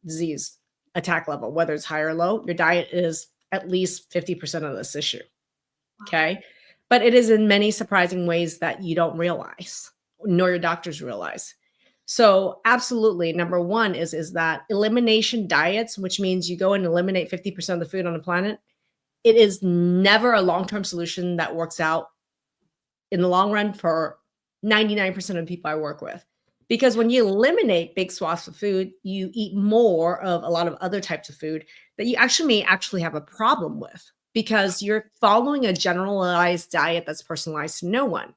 disease attack level, whether it's high or low. Your diet is at least 50% of this issue. Okay. But it is in many surprising ways that you don't realize, nor your doctors realize. So absolutely, number one is that elimination diets, which means you go and eliminate 50% of the food on the planet. It is never a long-term solution that works out in the long run for 99% of the people I work with. Because when you eliminate big swaths of food, you eat more of a lot of other types of food that you actually may actually have a problem with, because you're following a generalized diet that's personalized to no one.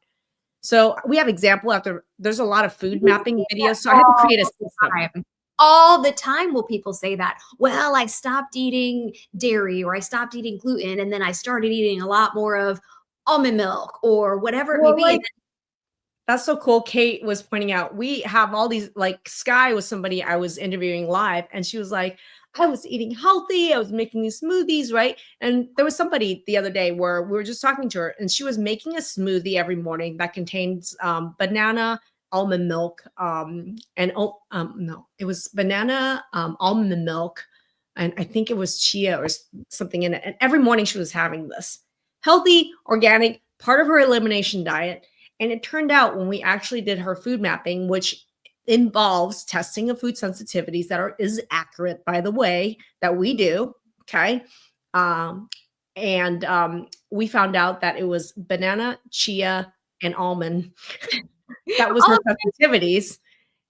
So we have example after there's a lot of food We mapping see that videos. So I had to all create a the system. time. All the time will people say that. Well, I stopped eating dairy or I stopped eating gluten and then I started eating a lot more of almond milk or whatever it may Well, be. like that's so cool. Kate was pointing out, we have all these, like Sky was somebody I was interviewing live, and she was like, I was eating healthy. I was making these smoothies, right? And there was somebody the other day where we were just talking to her, and she was making a smoothie every morning that contains banana, almond milk, and no, it was banana, almond milk, and I think it was chia or something in it. And every morning she was having this healthy, organic, part of her elimination diet. And it turned out when we actually did her food mapping, which involves testing of food sensitivities is accurate, by the way, that we do. Okay. Um, and we found out that it was banana, chia, and almond. That was All her of sensitivities.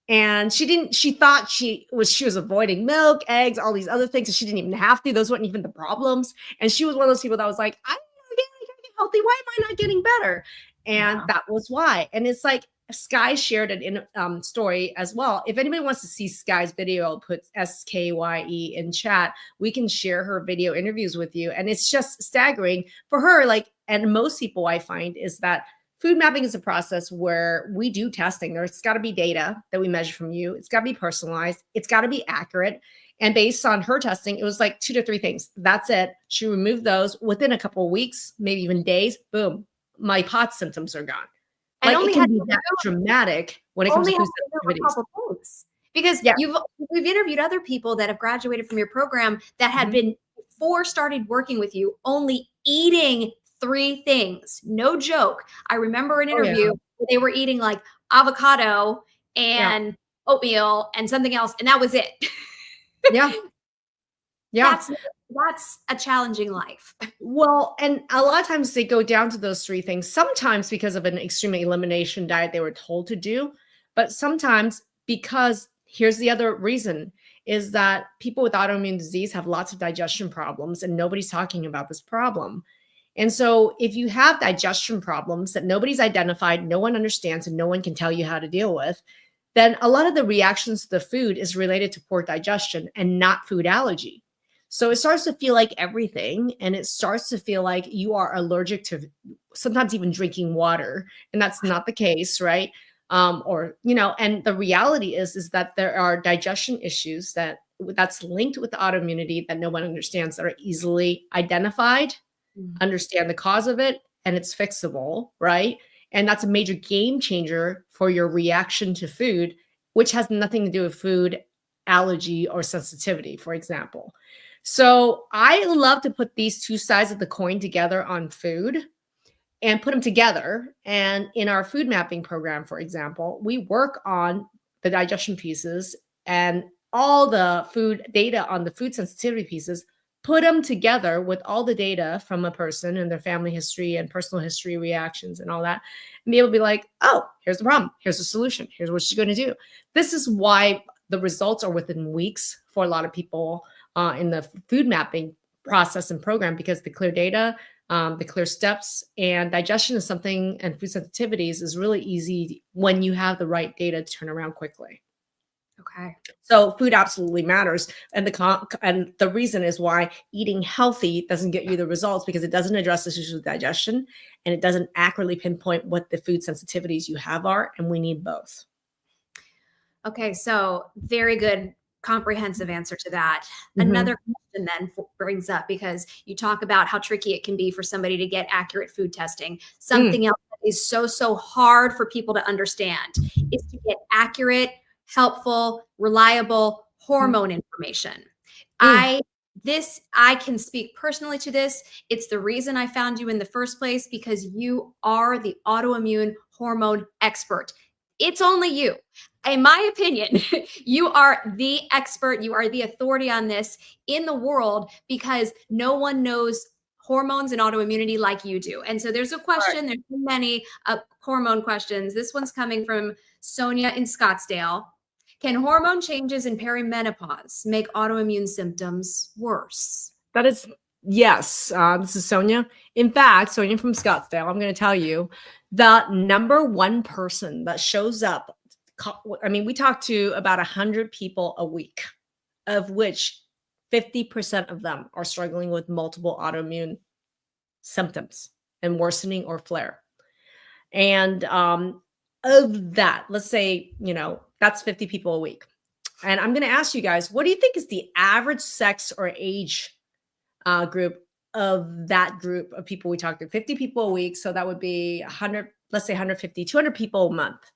And she thought she was avoiding milk, eggs, all these other things, and she didn't even have to. Those weren't even the problems. And she was one of those people that was like, I'm getting healthy. Why am I not getting better? And yeah. that was why. And it's like Sky shared it in story as well. If anybody wants to see Sky's video, I'll put SKYE in chat. We can share her video interviews with you. And it's just staggering for her. Like, and most people I find is that food mapping is a process where we do testing. There's got to be data that we measure from you. It's got to be personalized. It's got to be accurate. And based on her testing, it was like 2 to 3 things. That's it. She removed those within a couple of weeks, maybe even days. Boom, my pot symptoms are gone. And Like, it only can had be to that remove dramatic when it comes only to had food to remove a sensitivities. couple things. Because Yeah. we've interviewed other people that have graduated from your program that had Mhm. been before started working with you only eating 3 things. No joke. I remember an Oh, yeah. interview where they were eating like avocado Yeah. and oatmeal and something else, and that was it. Yeah. Yeah. That's a challenging life. Well, and a lot of times they go down to those 3 things, sometimes because of an extreme elimination diet they were told to do, but sometimes because here's the other reason, is that people with autoimmune disease have lots of digestion problems and nobody's talking about this problem. And so if you have digestion problems that nobody's identified, no one understands, and no one can tell you how to deal with, then a lot of the reactions to the food is related to poor digestion and not food allergy. So it starts to feel like everything, and it starts to feel like you are allergic to sometimes even drinking water, and that's not the case, right? Or and the reality is that there are digestion issues that that's linked with autoimmunity that no one understands, that are easily identified, understand the cause of it, and it's fixable, right? And that's a major game changer for your reaction to food, which has nothing to do with food allergy or sensitivity, for example. So I love to put these two sides of the coin together on food and put them together. And in our food mapping program, for example, we work on the digestion pieces and all the food data on the food sensitivity pieces, put them together with all the data from a person and their family history and personal history, reactions and all that, and be able to be like, oh, here's the problem. Here's the solution. Here's what you're going to do. This is why the results are within weeks for a lot of people in the food mapping process and program, because the clear data, the clear steps, and digestion is something, and food sensitivities is really easy when you have the right data to turn around quickly. Okay. So food absolutely matters. And the reason is why eating healthy doesn't get you the results, because it doesn't address issues with digestion, and it doesn't accurately pinpoint what the food sensitivities you have are. And we need both. Okay. So very good, comprehensive answer to that. Another question then brings up, because you talk about how tricky it can be for somebody to get accurate food testing. Something else that is so hard for people to understand is to get accurate, helpful, reliable hormone information. I can speak personally to this. It's the reason I found you in the first place, because you are the autoimmune hormone expert. It's only you. In my opinion, you are the expert. You are the authority on this in the world, because no one knows hormones and autoimmunity like you do. And so there's a question, there's many hormone questions. This one's coming from Sonia in Scottsdale. Can hormone changes in perimenopause make autoimmune symptoms worse? That is, yes. This is Sonia. In fact, Sonia from Scottsdale, I'm going to tell you the number one person that shows up. I mean, we talk to about 100 people a week, of which 50% of them are struggling with multiple autoimmune symptoms and worsening or flare. And of that, let's say, that's 50 people a week. And I'm going to ask you guys, what do you think is the average sex or age group of that group of people we talk to? 50 people a week. So that would be 100, let's say 150, 200 people a month.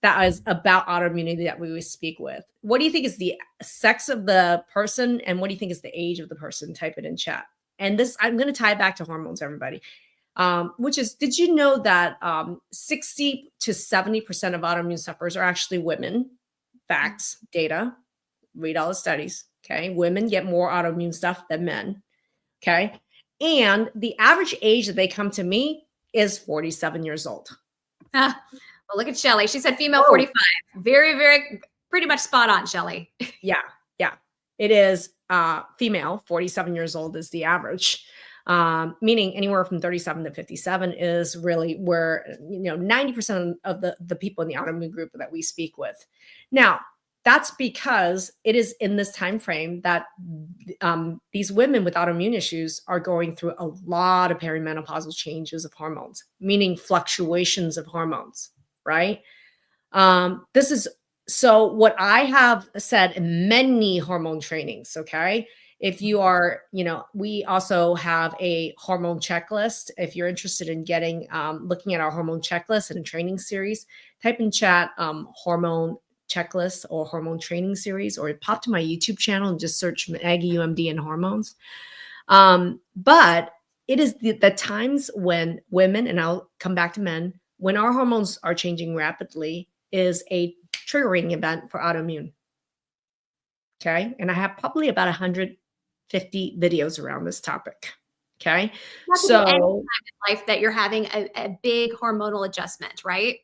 That is about autoimmunity that we would speak with. What do you think is the sex of the person? And what do you think is the age of the person? Type it in chat. And this, I'm going to tie it back to hormones, everybody. Which is, did you know that 60 to 70% of autoimmune sufferers are actually women? Facts, data, read all the studies. Okay. Women get more autoimmune stuff than men. Okay. And the average age that they come to me is 47 years old. Well, look at Shelly. She said female 45. Very, pretty much spot on, Shelly. Yeah. It is female, 47 years old is the average. Meaning anywhere from 37 to 57 is really where, 90% of the people in the autoimmune group that we speak with. Now, that's because it is in this time frame that these women with autoimmune issues are going through a lot of perimenopausal changes of hormones, meaning fluctuations of hormones, right? This is so what I have said in many hormone trainings, okay? If you are, we also have a hormone checklist. If you're interested in getting, looking at our hormone checklist and a training series, type in chat hormone checklist or hormone training series, or pop to my YouTube channel and just search Maggie Yu MD and hormones. But it is the times when women, and I'll come back to men, when our hormones are changing rapidly is a triggering event for autoimmune. Okay. And I have probably about 150 videos around this topic. Okay. So any time in life that you're having a big hormonal adjustment, right?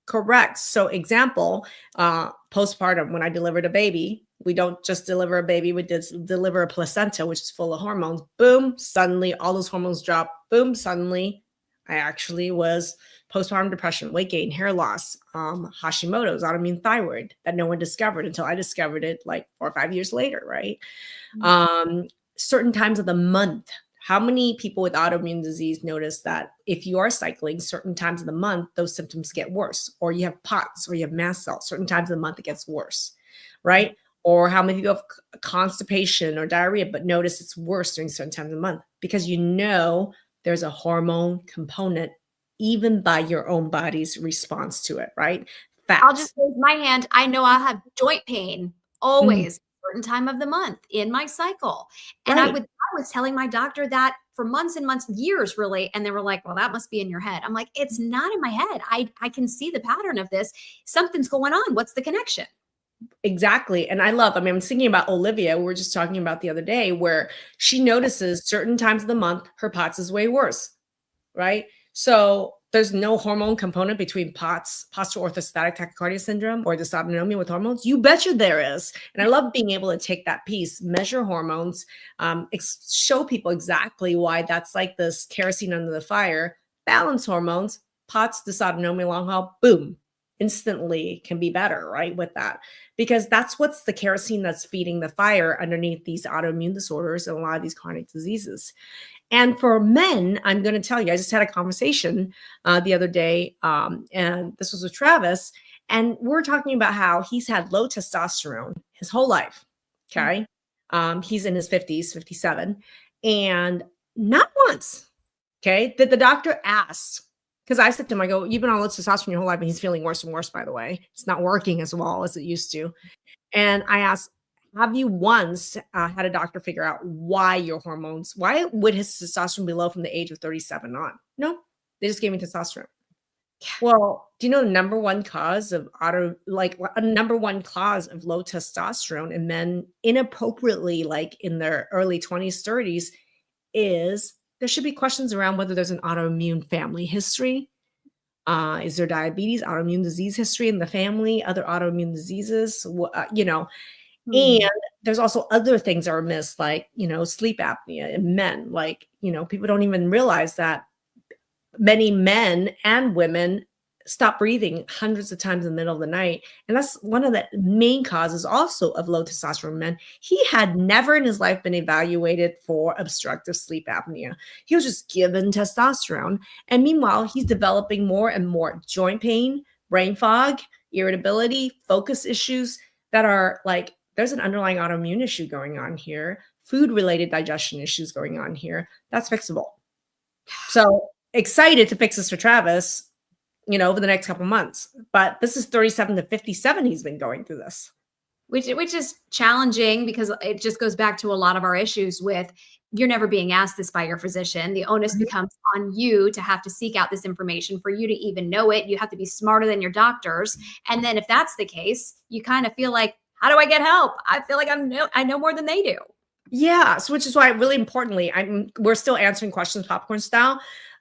Correct. So example, postpartum, when I delivered a baby, we don't just deliver a baby, we deliver a placenta, which is full of hormones. Boom, suddenly all those hormones drop. Boom, suddenly I actually was postpartum depression, weight gain, hair loss, Hashimoto's, autoimmune thyroid that no one discovered until I discovered it like 4 or 5 years later, right? Mm-hmm. Certain times of the month. How many people with autoimmune disease notice that if you are cycling certain times of the month, those symptoms get worse, or you have POTS or you have mast cells, certain times of the month it gets worse, right? Or how many people have constipation or diarrhea, but notice it's worse during certain times of the month? Because you know there's a hormone component even by your own body's response to it, right? I'll just Facts. raise my hand. I know I'll have joint pain always certain time of the month in my cycle. And Right. I was telling my doctor that for months and months, years really. And they were like, well, that must be in your head. I'm like, it's not in my head. I can see the pattern of this. Something's going on. What's the connection? Exactly. And I mean, I'm thinking about Olivia, we were just talking about the other day, where she notices certain times of the month her POTS is way worse, right? So there's no hormone component between POTS, postural orthostatic tachycardia syndrome, or dysautonomia with hormones. You betcha there is. And I love being able to take that piece, measure hormones, show people exactly why that's like this kerosene under the fire, balance hormones, POTS, dysautonomia, long haul, boom, instantly can be better, right? With that, because that's what's the kerosene that's feeding the fire underneath these autoimmune disorders and a lot of these chronic diseases. And for men, I'm going to tell you, I just had a conversation the other day, and this was with Travis, and we're talking about how he's had low testosterone his whole life. Okay. He's in his 50s, 57, and not once, okay, did the doctor ask, because I said to him, I go, you've been on low testosterone your whole life, and he's feeling worse and worse, by the way. It's not working as well as it used to. And I asked, have you once had a doctor figure out why would his testosterone be low from the age of 37 on? No, they just gave me testosterone. Well, do you know the number one cause of number one cause of low testosterone in men inappropriately, like in their early 20s, 30s, is there should be questions around whether there's an autoimmune family history. Is there diabetes, autoimmune disease history in the family, other autoimmune diseases, and there's also other things that are missed, like, sleep apnea in men. Like, people don't even realize that many men and women stop breathing hundreds of times in the middle of the night. And that's one of the main causes also of low testosterone men. He had never in his life been evaluated for obstructive sleep apnea. He was just given testosterone. And meanwhile, he's developing more and more joint pain, brain fog, irritability, focus issues that are like, there's an underlying autoimmune issue going on here, food-related digestion issues going on here. That's fixable. So excited to fix this for Travis, over the next couple months. But this is 37 to 57. He's been going through this. Which is challenging, because it just goes back to a lot of our issues with, you're never being asked this by your physician. The onus becomes on you to have to seek out this information for you to even know it. You have to be smarter than your doctors. And then if that's the case, you kind of feel like, how do I get help? I feel like I know more than they do. Yeah. So which is why really importantly, we're still answering questions popcorn style,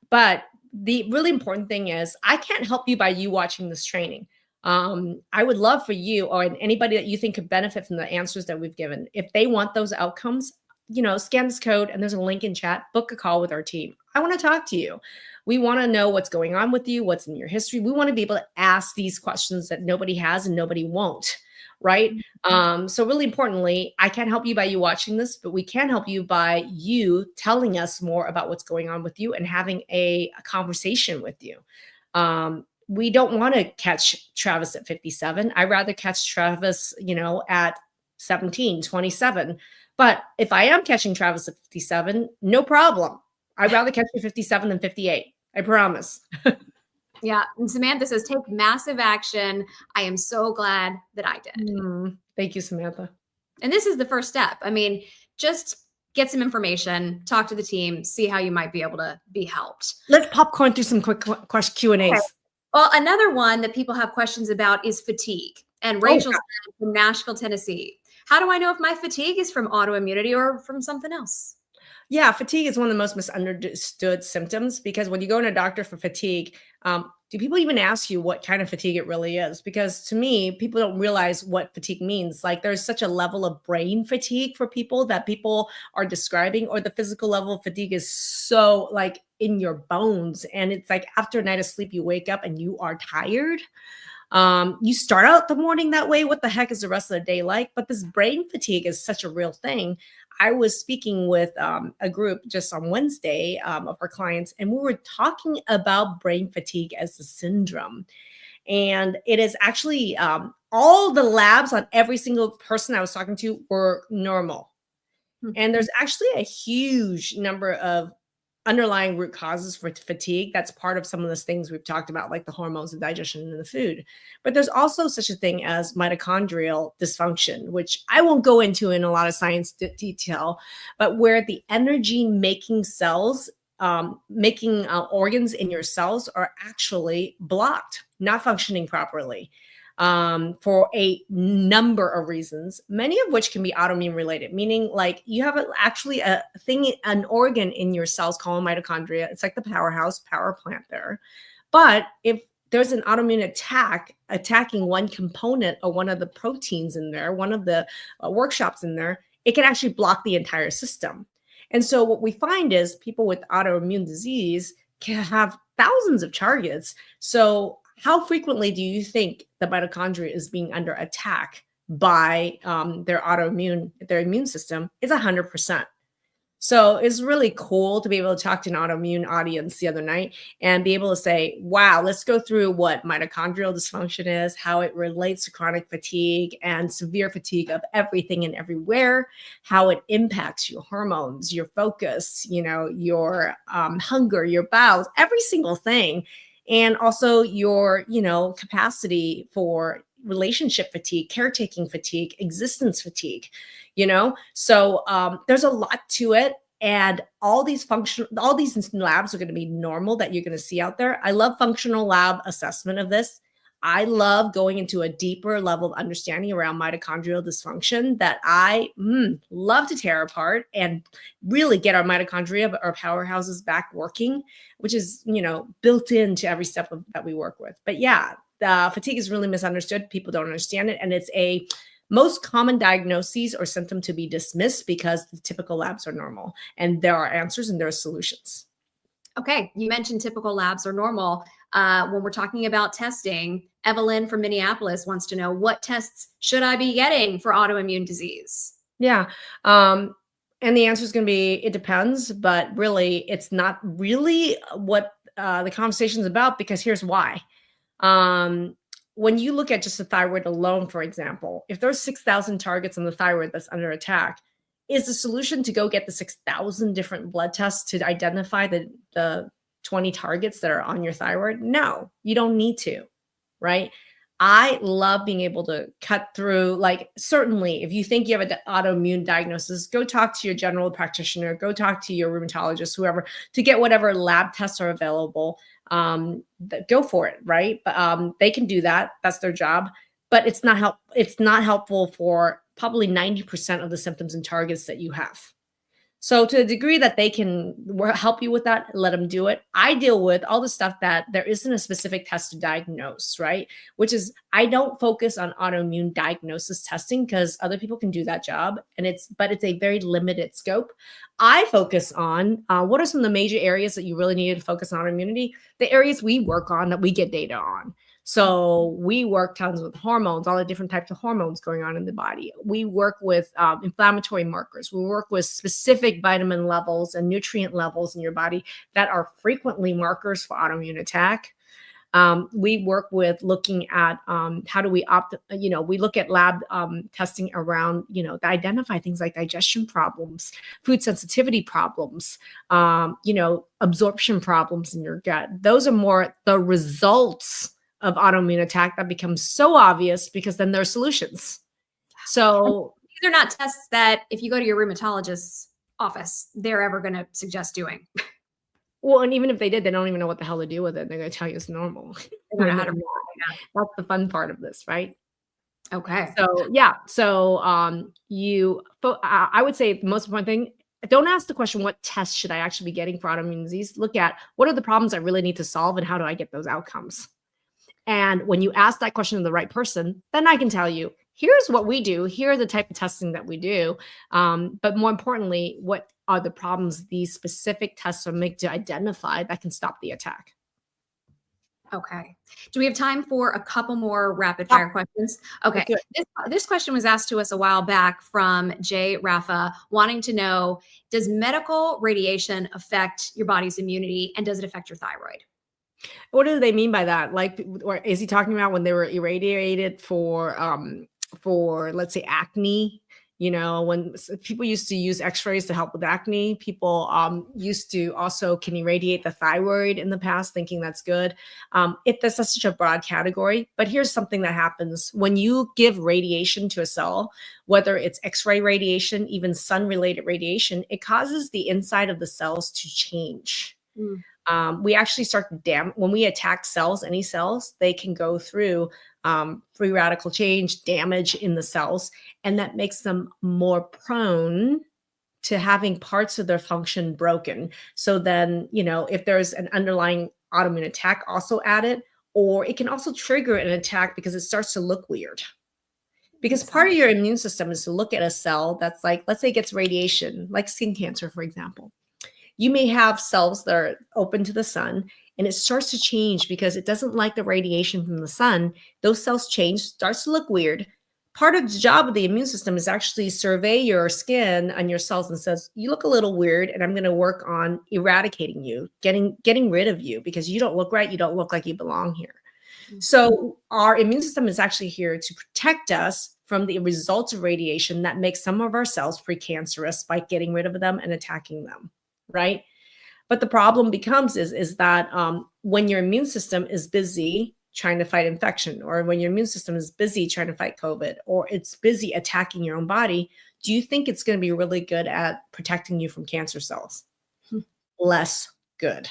but the really important thing is I can't help you by you watching this training. I would love for you or anybody that you think could benefit from the answers that we've given. If they want those outcomes, scan this code and there's a link in chat, book a call with our team. I want to talk to you. We want to know what's going on with you, what's in your history. We want to be able to ask these questions that nobody has and nobody won't. Right. So really importantly, I can't help you by you watching this, but we can help you by you telling us more about what's going on with you and having a conversation with you. We don't want to catch Travis at 57. I'd rather catch Travis, at 17, 27. But if I am catching Travis at 57, no problem. I'd rather catch you 57 than 58. I promise. Yeah. And Samantha says, take massive action. I am so glad that I did. Thank you, Samantha. And this is the first step. I mean, just get some information, talk to the team, see how you might be able to be helped. Let's popcorn through some quick Q&As. Okay. Well, another one that people have questions about is fatigue. And Rachel's from Nashville, Tennessee. How do I know if my fatigue is from autoimmunity or from something else? Yeah, fatigue is one of the most misunderstood symptoms, because when you go to a doctor for fatigue, do people even ask you what kind of fatigue it really is? Because to me, people don't realize what fatigue means. Like, there's such a level of brain fatigue for people that people are describing, or the physical level of fatigue is so like in your bones. And it's like after a night of sleep, you wake up and you are tired. You start out the morning that way. What the heck is the rest of the day like? But this brain fatigue is such a real thing. I was speaking with a group just on Wednesday of our clients, and we were talking about brain fatigue as a syndrome. And it is actually all the labs on every single person I was talking to were normal. And there's actually a huge number of underlying root causes for fatigue. That's part of some of those things we've talked about, like the hormones, the digestion, and the food. But there's also such a thing as mitochondrial dysfunction, which I won't go into in a lot of science detail, but where the energy making cells, making organs in your cells are actually blocked, not functioning properly. For a number of reasons, many of which can be autoimmune related, meaning like you have actually a thing, an organ in your cells called mitochondria. It's like the powerhouse, power plant there. But if there's an autoimmune attack attacking one component or one of the proteins in there, one of the workshops in there, it can actually block the entire system. And so what we find is people with autoimmune disease can have thousands of targets. So how frequently do you think the mitochondria is being under attack by their immune system? It's 100%. So it's really cool to be able to talk to an autoimmune audience the other night and be able to say, wow, let's go through what mitochondrial dysfunction is, how it relates to chronic fatigue and severe fatigue of everything and everywhere, how it impacts your hormones, your focus, your hunger, your bowels, every single thing. And also your, capacity for relationship fatigue, caretaking fatigue, existence fatigue, So there's a lot to it. And all these labs are going to be normal that you're going to see out there. I love functional lab assessment of this. I love going into a deeper level of understanding around mitochondrial dysfunction that I love to tear apart and really get our mitochondria, our powerhouses back working, which is, built into every step that we work with. But yeah, the fatigue is really misunderstood. People don't understand it. And it's a most common diagnosis or symptom to be dismissed because the typical labs are normal and there are answers and there are solutions. Okay, you mentioned typical labs are normal. When we're talking about testing, Evelyn from Minneapolis wants to know, what tests should I be getting for autoimmune disease? Yeah. And the answer is going to be, it depends, but really it's not really what the conversation is about, because here's why. When you look at just the thyroid alone, for example, if there's 6,000 targets on the thyroid that's under attack, is the solution to go get the 6,000 different blood tests to identify the 20 targets that are on your thyroid? No, you don't need to, right? I love being able to cut through, like, certainly if you think you have an autoimmune diagnosis, go talk to your general practitioner, go talk to your rheumatologist, whoever, to get whatever lab tests are available. Go for it, right? But they can do that. That's their job. But it's not helpful for probably 90% of the symptoms and targets that you have. So to the degree that they can help you with that, let them do it. I deal with all the stuff that there isn't a specific test to diagnose, right? Which is, I don't focus on autoimmune diagnosis testing because other people can do that job, but it's a very limited scope. I focus on what are some of the major areas that you really need to focus on autoimmunity, the areas we work on that we get data on. So we work tons with hormones, all the different types of hormones going on in the body. We work with inflammatory markers. We work with specific vitamin levels and nutrient levels in your body that are frequently markers for autoimmune attack. We work with looking at how do we we look at lab testing around, to identify things like digestion problems, food sensitivity problems, absorption problems in your gut. Those are more the results of autoimmune attack that becomes so obvious, because then there are solutions. So these are not tests that if you go to your rheumatologist's office, they're ever going to suggest doing. Well, and even if they did, they don't even know what the hell to do with it. They're going to tell you it's normal. That's the fun part of this, right? Okay. So yeah. So I would say the most important thing, don't ask the question, what tests should I actually be getting for autoimmune disease? Look at, what are the problems I really need to solve and how do I get those outcomes? And when you ask that question to the right person, then I can tell you, here's what we do. Here are the type of testing that we do. But more importantly, what are the problems these specific tests are made to identify that can stop the attack? Okay. Do we have time for a couple more rapid fire questions? Okay. This question was asked to us a while back from Jay Raffa, wanting to know, does medical radiation affect your body's immunity, and does it affect your thyroid? What do they mean by that? Like, or is he talking about when they were irradiated for let's say acne? You know, when people used to use X-rays to help with acne, people used to also can irradiate the thyroid in the past, thinking that's good. That's such a broad category. But here's something that happens when you give radiation to a cell, whether it's X-ray radiation, even sun-related radiation, it causes the inside of the cells to change. We actually start to when we attack cells, any cells, they can go through free radical change, damage in the cells, and that makes them more prone to having parts of their function broken. So then, you know, if there's an underlying autoimmune attack also added, or it can also trigger an attack because it starts to look weird. Because part of your immune system is to look at a cell that's like, let's say it gets radiation, like skin cancer, for example. You may have cells that are open to the sun and it starts to change because it doesn't like the radiation from the sun. Those cells change, starts to look weird. Part of the job of the immune system is actually survey your skin and your cells and says, you look a little weird and I'm going to work on eradicating you, getting rid of you because you don't look right. You don't look like you belong here. So our immune system is actually here to protect us from the results of radiation that makes some of our cells precancerous by getting rid of them and attacking them. Right. But the problem becomes is that when your immune system is busy trying to fight infection, or when your immune system is busy trying to fight COVID, or it's busy attacking your own body, do you think it's going to be really good at protecting you from cancer cells? Less good.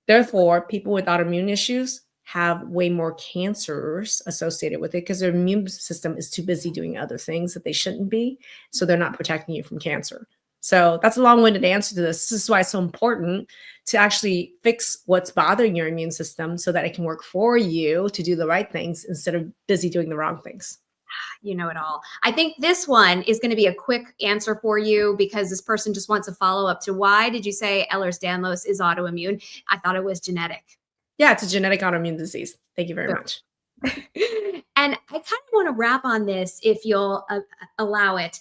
Therefore, people with autoimmune issues have way more cancers associated with it because their immune system is too busy doing other things that they shouldn't be. So they're not protecting you from cancer. So that's a long-winded answer to this. This is why it's so important to actually fix what's bothering your immune system so that it can work for you to do the right things instead of busy doing the wrong things. You know it all. I think this one is going to be a quick answer for you because this person just wants a follow-up to why did you say Ehlers-Danlos is autoimmune? I thought it was genetic. Yeah, it's a genetic autoimmune disease. Thank you very much. And I kind of want to wrap on this if you'll allow it.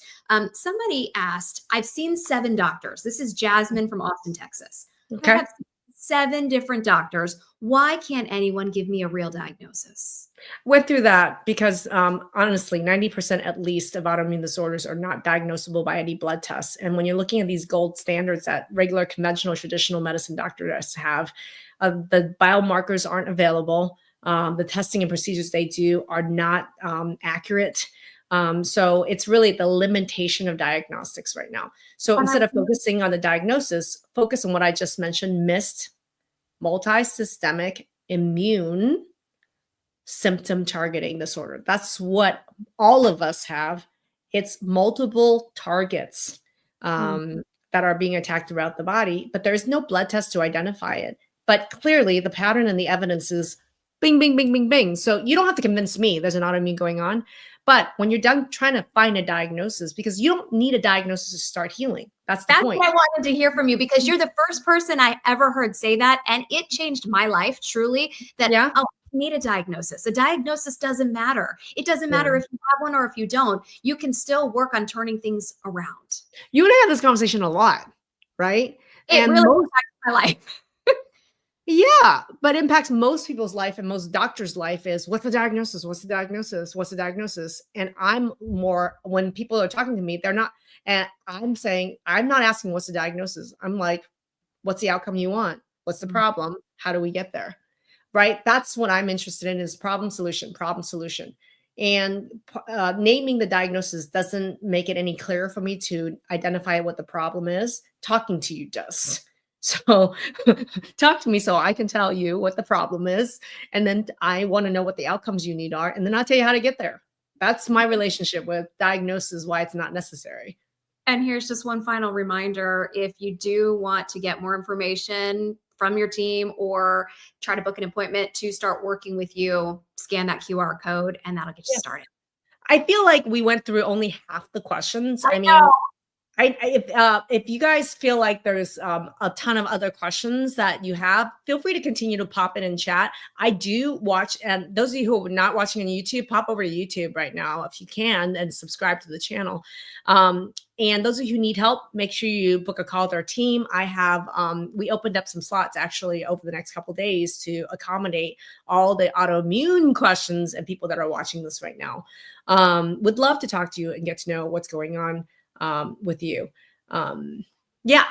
Somebody asked, I've seen 7 doctors. This is Jasmine from Austin, Texas. Okay. I have 7 different doctors. Why can't anyone give me a real diagnosis? Went through that because honestly, 90% at least of autoimmune disorders are not diagnosable by any blood tests. And when you're looking at these gold standards that regular conventional traditional medicine doctors have, the biomarkers aren't available. The testing and procedures they do are not accurate. So it's really the limitation of diagnostics right now. So instead of focusing on the diagnosis, focus on what I just mentioned, MIST, multisystemic immune symptom targeting disorder. That's what all of us have. It's multiple targets that are being attacked throughout the body, but there's no blood test to identify it. But clearly the pattern and the evidence is bing, bing, bing, bing, bing. So you don't have to convince me there's an autoimmune going on. But when you're done trying to find a diagnosis, because you don't need a diagnosis to start healing. That's the point. What I wanted to hear from you because you're the first person I ever heard say that. And it changed my life truly that, oh, I need a diagnosis. A diagnosis doesn't matter. It doesn't matter if you have one or if you don't. You can still work on turning things around. You and I have this conversation a lot, right? It really impacts my life. Yeah, but impacts most people's life and most doctors' life is what's the diagnosis? What's the diagnosis? What's the diagnosis? And I'm more, when people are talking to me, they're not, and I'm saying, I'm not asking what's the diagnosis. I'm like, what's the outcome you want? What's the problem? How do we get there? Right? That's what I'm interested in is problem, solution, problem, solution. And naming the diagnosis doesn't make it any clearer for me to identify what the problem is. Talking to you does. So talk to me so I can tell you what the problem is. And then I want to know what the outcomes you need are. And then I'll tell you how to get there. That's my relationship with diagnosis, why it's not necessary. And here's just one final reminder. If you do want to get more information from your team or try to book an appointment to start working with you, scan that QR code and that'll get you started. I feel like we went through only half the questions. I mean, If you guys feel like there's a ton of other questions that you have, feel free to continue to pop in and chat. I do watch, and those of you who are not watching on YouTube, pop over to YouTube right now if you can and subscribe to the channel. And those of you who need help, make sure you book a call with our team. I have, we opened up some slots actually over the next couple of days to accommodate all the autoimmune questions and people that are watching this right now. Would love to talk to you and get to know what's going on with you. Yeah.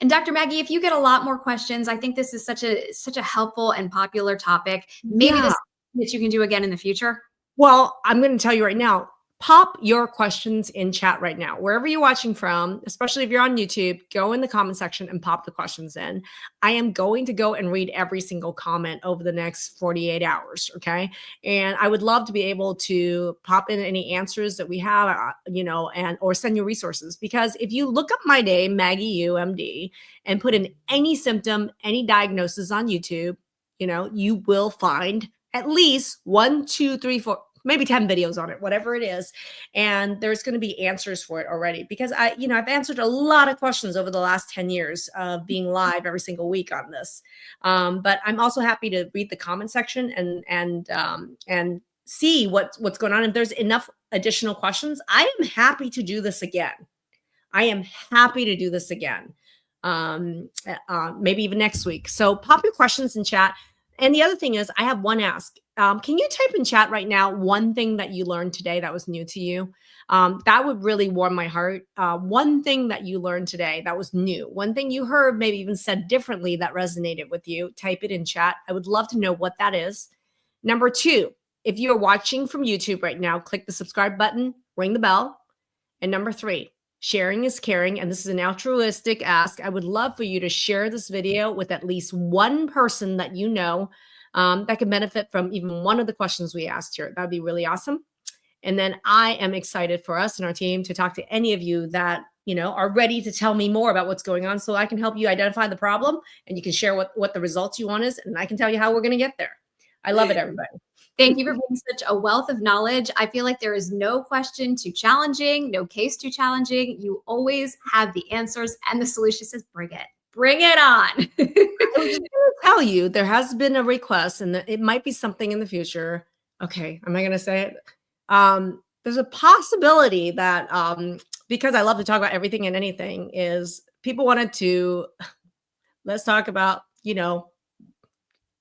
And Dr. Maggie, if you get a lot more questions, I think this is such a helpful and popular topic. Maybe this that you can do again in the future. Well, I'm going to tell you right now, pop your questions in chat right now. Wherever you're watching from, especially if you're on YouTube, go in the comment section and pop the questions in. I am going to go and read every single comment over the next 48 hours, okay? And I would love to be able to pop in any answers that we have, or send you resources. Because if you look up my name, Maggie Yu, MD, and put in any symptom, any diagnosis on YouTube, you will find at least 1, 2, 3, 4, maybe 10 videos on it, whatever it is. And there's going to be answers for it already, because I've answered a lot of questions over the last 10 years of being live every single week on this. But I'm also happy to read the comment section and see what's going on. If there's enough additional questions, I am happy to do this again. Maybe even next week. So pop your questions in chat. And the other thing is, I have one ask. Can you type in chat right now one thing that you learned today that was new to you? That would really warm my heart. One thing that you learned today that was new. One thing you heard, maybe even said differently, that resonated with you. Type it in chat. I would love to know what that is. Number 2, if you're watching from YouTube right now, click the subscribe button, ring the bell. And number 3, sharing is caring, and this is an altruistic ask. I would love for you to share this video with at least one person that you know that can benefit from even one of the questions we asked here. That'd be really awesome. And then I am excited for us and our team to talk to any of you that are ready to tell me more about what's going on, so I can help you identify the problem, and you can share what the results you want is, and I can tell you how we're going to get there. I love it, everybody. Thank you for being such a wealth of knowledge. I feel like there is no question too challenging, no case too challenging. You always have the answers, and the solution says, bring it on. I was just going to tell you, there has been a request, and it might be something in the future. Okay, am I going to say it? There's a possibility that, because I love to talk about everything and anything, is people wanted to, let's talk about,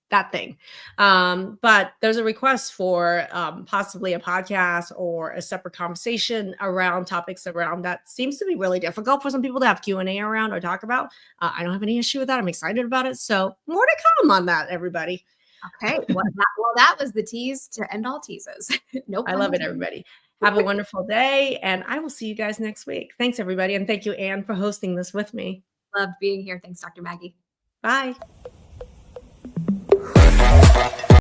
that thing. But there's a request for possibly a podcast or a separate conversation around topics around that seems to be really difficult for some people to have Q&A around or talk about. I don't have any issue with that. I'm excited about it. So more to come on that, everybody. Okay. Well, that was the tease to end all teases. Nope. I love it, everybody. Have a wonderful day, and I will see you guys next week. Thanks, everybody. And thank you, Anne, for hosting this with me. Loved being here. Thanks, Dr. Maggie. Bye.